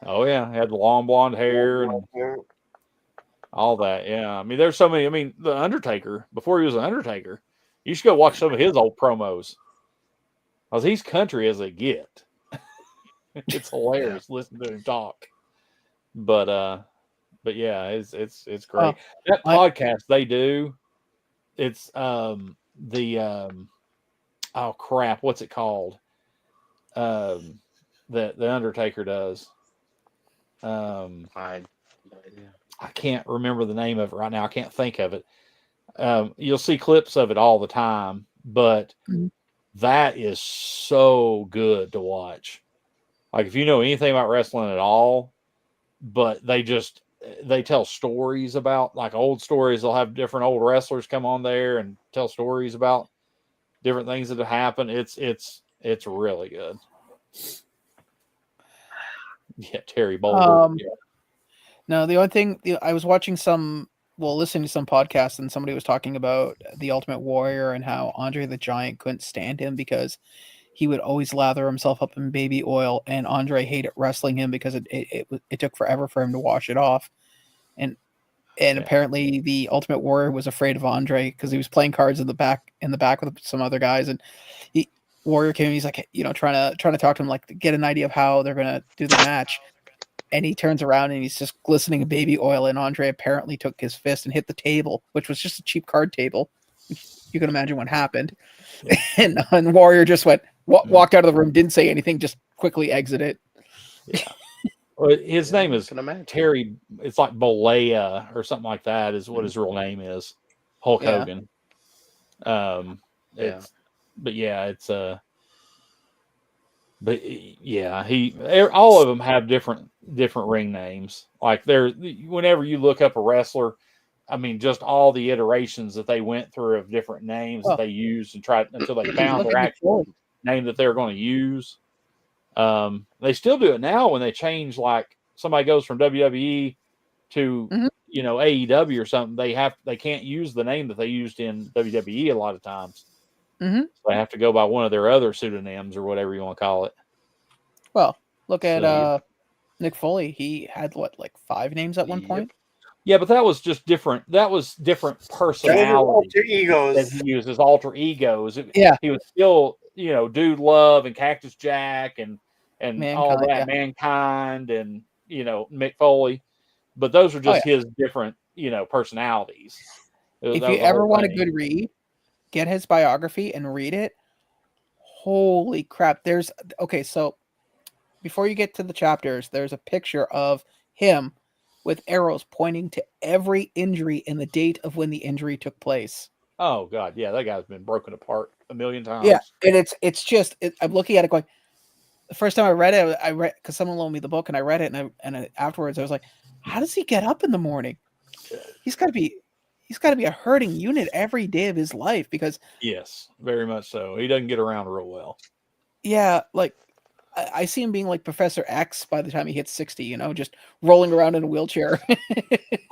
Oh yeah, he had the long blonde hair and all that. Yeah, I mean, there's so many. I mean, the Undertaker, before he was an Undertaker, you should go watch some of his old promos, because he's country as they get. It's hilarious listening to him talk. But yeah, it's great. That podcast they do, it's oh crap, what's it called? That the Undertaker does. I can't remember the name of it right now. I can't think of it. You'll see clips of it all the time, but that is so good to watch. Like, if you know anything about wrestling at all, but they tell stories about, like, old stories. They'll have different old wrestlers come on there and tell stories about different things that have happened. It's really good. Yeah, Terry Boulder. Yeah. No, the only thing I was watching listening to some podcasts, and somebody was talking about the Ultimate Warrior and how Andre the Giant couldn't stand him because he would always lather himself up in baby oil, and Andre hated wrestling him because it took forever for him to wash it off. And apparently the Ultimate Warrior was afraid of Andre because he was playing cards in the back with some other guys, and Warrior came. He's like, trying to talk to him, like, to get an idea of how they're gonna do the match. And he turns around and he's just glistening in baby oil. And Andre apparently took his fist and hit the table, which was just a cheap card table. You can imagine what happened. Yeah. And Warrior just walked out of the room, didn't say anything, just quickly exited. Yeah. Well, his name is Terry. It's like Bolea or something like that is what his real name is. Hulk Hogan. But all of them have different ring names. Like, whenever you look up a wrestler, I mean, just all the iterations that they went through of different names that they used and tried until they found their actual name that they're going to use. They still do it now when they change, like, somebody goes from WWE to AEW or something. They can't use the name that they used in WWE a lot of times. So they have to go by one of their other pseudonyms or whatever you want to call it. Well, look at Nick Foley. He had 5 names at one point. Yeah, but that was just different. That was different personalities. Alter egos. That he used as alter egos. Yeah, he was still, Dude Love and Cactus Jack and Mankind, all that, Mankind and Mick Foley. But those are just his different, personalities. If you ever want a good read, get his biography and read it. Holy crap. So before you get to the chapters, there's a picture of him with arrows pointing to every injury and the date of when the injury took place. Oh God. Yeah. That guy's been broken apart a million times. Yeah. And it's just, I'm looking at it going, the first time I read it, because someone loaned me the book and I read it, and afterwards I was like, how does he get up in the morning? He's got to be a hurting unit every day of his life, because yes, very much so. He doesn't get around real well. Yeah, like I see him being like Professor X by the time he hits 60, just rolling around in a wheelchair.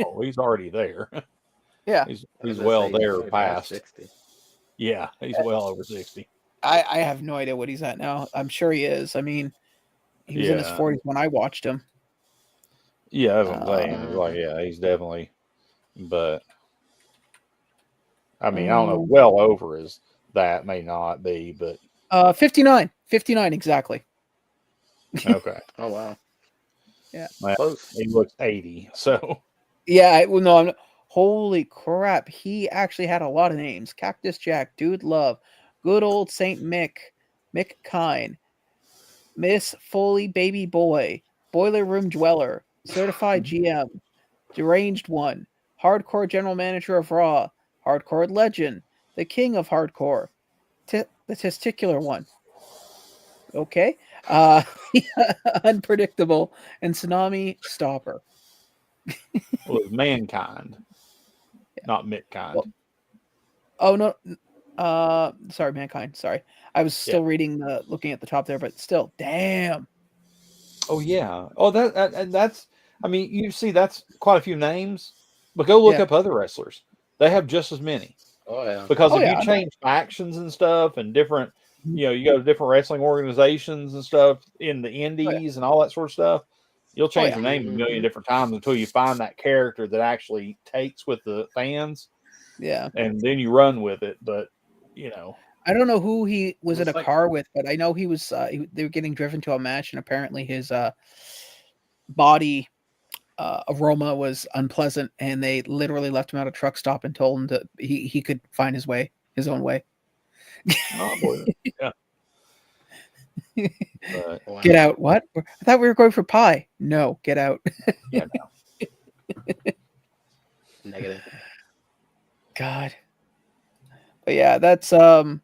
Oh, he's already there. Yeah, he's well there past 60. Yeah, he's well over 60. I have no idea what he's at now. I'm sure he is. I mean, he was in his 40s when I watched him. Yeah, that's what I'm saying. He's definitely, but I mean, I don't know. Well over is that may not be, but 59 exactly. Okay. Oh wow. Yeah. Well, he looks 80. So yeah. Well, no. I'm not. Holy crap! He actually had a lot of names: Cactus Jack, Dude Love, Good Old Saint Mick, Mick Kine, Miss Foley Baby Boy, Boiler Room Dweller, Certified GM, Deranged One, Hardcore General Manager of Raw, Hardcore Legend, the King of Hardcore, the Testicular One. Okay. Unpredictable, and Tsunami Stopper. Well, it's Mankind, not Mitkind. Well, oh no. Sorry, Mankind. Sorry. I was still looking at the top there, but still, damn. Oh yeah. Oh, that's. I mean, you see, that's quite a few names, but go look up other wrestlers. They have just as many. Oh yeah. Because if you change factions and stuff and different you go to different wrestling organizations and stuff in the indies and all that sort of stuff. You'll change your name a million different times until you find that character that actually takes with the fans. Yeah. And then you run with it. But, I don't know who he was in a car with, but I know he was, they were getting driven to a match, and apparently his body aroma was unpleasant, and they literally left him at a truck stop and told him that he could find his own way. Oh, boy. Yeah. But, Wow. Get out. What? I thought we were going for pie. No, get out. yeah, no. Negative. God. But yeah, that's no,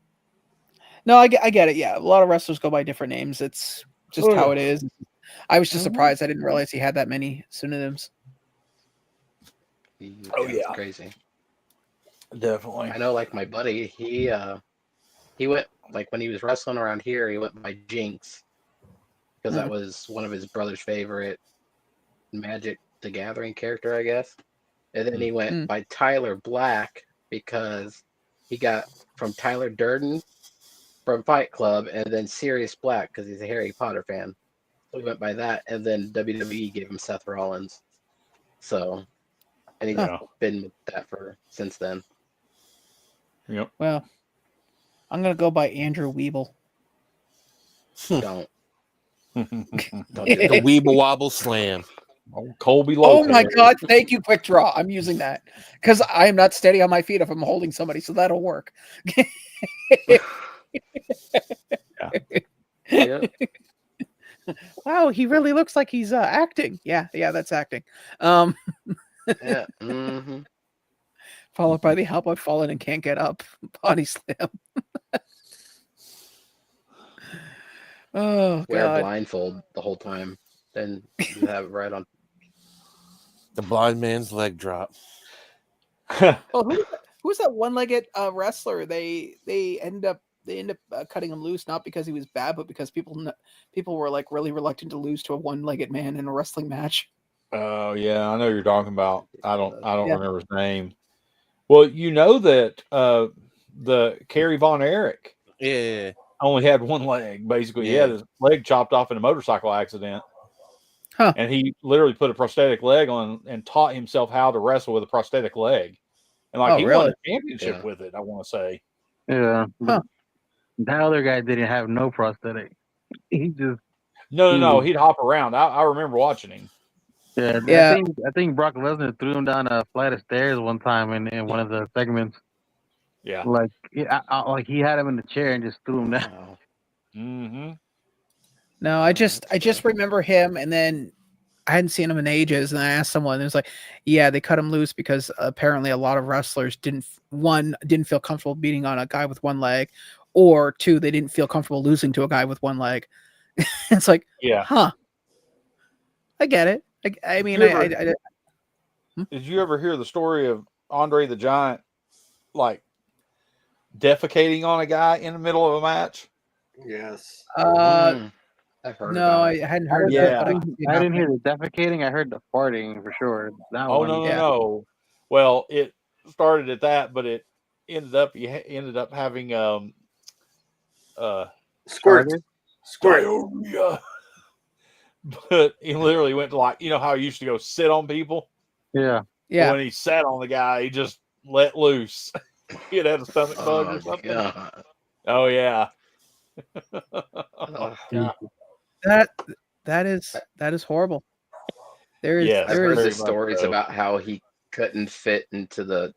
I get it. Yeah, a lot of wrestlers go by different names. It's just how it is. I was just surprised. I didn't realize he had that many pseudonyms. Oh yeah, it's crazy. Definitely. I know, like my buddy, he went, like, when he was wrestling around here, he went by Jinx because that was one of his brother's favorite Magic the Gathering character, I guess. And then he went by Tyler Black because he got from Tyler Durden from Fight Club, and then Sirius Black because he's a Harry Potter fan. So he went by that, and then WWE gave him Seth Rollins. So, and he's been with that since then. Yep. Well, I'm gonna go by Andrew Weeble. Don't. The Weeble Wobble Slam. Oh, Colby Lopez. Oh my God! Thank you, Quickdraw. I'm using that because I am not steady on my feet if I'm holding somebody, so that'll work. Yeah. Wow, he really looks like he's acting. Yeah, that's acting. Yeah. Followed by the help I've fallen and can't get up. Body slam. Oh, Wear a God. blindfold the whole time. Then you have it right on. The blind man's leg drop. Well, who's that one-legged wrestler? They end up cutting him loose, not because he was bad, but because people were like really reluctant to lose to a one-legged man in a wrestling match. Oh yeah, I know who you're talking about. I don't remember his name. Well, you know that the Kerry Von Erich only had one leg. Basically, he had his leg chopped off in a motorcycle accident. Huh. And he literally put a prosthetic leg on and taught himself how to wrestle with a prosthetic leg. And he won a championship with it, I want to say. Yeah. Huh. That other guy didn't have no prosthetic. He just No, he'd hop around. I remember watching him. Yeah. I think Brock Lesnar threw him down a flight of stairs one time in one of the segments. Yeah. Like he had him in the chair and just threw him down. Wow. Mm-hmm. No, I just remember him, and then I hadn't seen him in ages, and I asked someone, and it was like, yeah, they cut him loose because apparently a lot of wrestlers didn't feel comfortable beating on a guy with one leg, or two, they didn't feel comfortable losing to a guy with one leg. It's like, huh? I get it. I mean, did you ever hear the story of Andre the Giant, like, defecating on a guy in the middle of a match? Yes. I've heard about I hadn't heard that. But I didn't hear the defecating. I heard the farting for sure. That one. No. Well, it started at that, but it ended up having squirt. Diarrhea. But he literally went to, like, you know how he used to go sit on people? Yeah. Yeah. When he sat on the guy, he just let loose. He had a stomach bug or something. God. Oh yeah. Oh, that is horrible. I've heard the stories about how he couldn't fit into the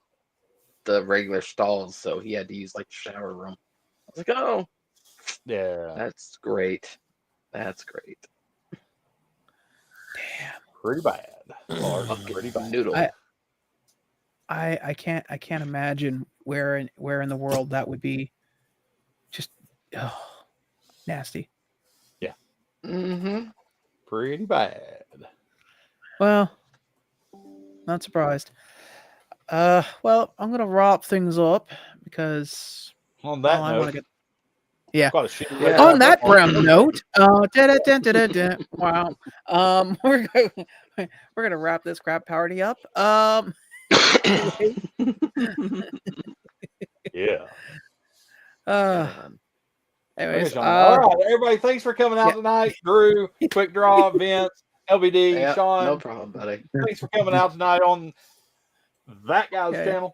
regular stalls, so he had to use like the shower room. I was like, oh, yeah, that's great. That's great. Damn, pretty bad. Pretty bad. Noodle. I can't imagine where in the world that would be. Just nasty. Yeah. Mm-hmm. Pretty bad. Well, not surprised. Well, I'm gonna wrap things up because on that I note, want to get. Yeah. On that brown note, wow. We're gonna wrap this crap party up. Yeah. Anyways, all right, everybody, thanks for coming out tonight. Drew, Quickdraw, Vince, LBD, Sean. No problem, buddy. Thanks for coming out tonight on that guy's channel.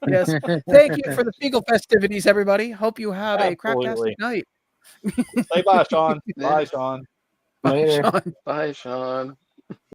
Yes. Thank you for the Beagle festivities, everybody. Hope you have a craptastic night. Say bye, Sean. Bye, Sean. Bye, Sean. Bye, Sean.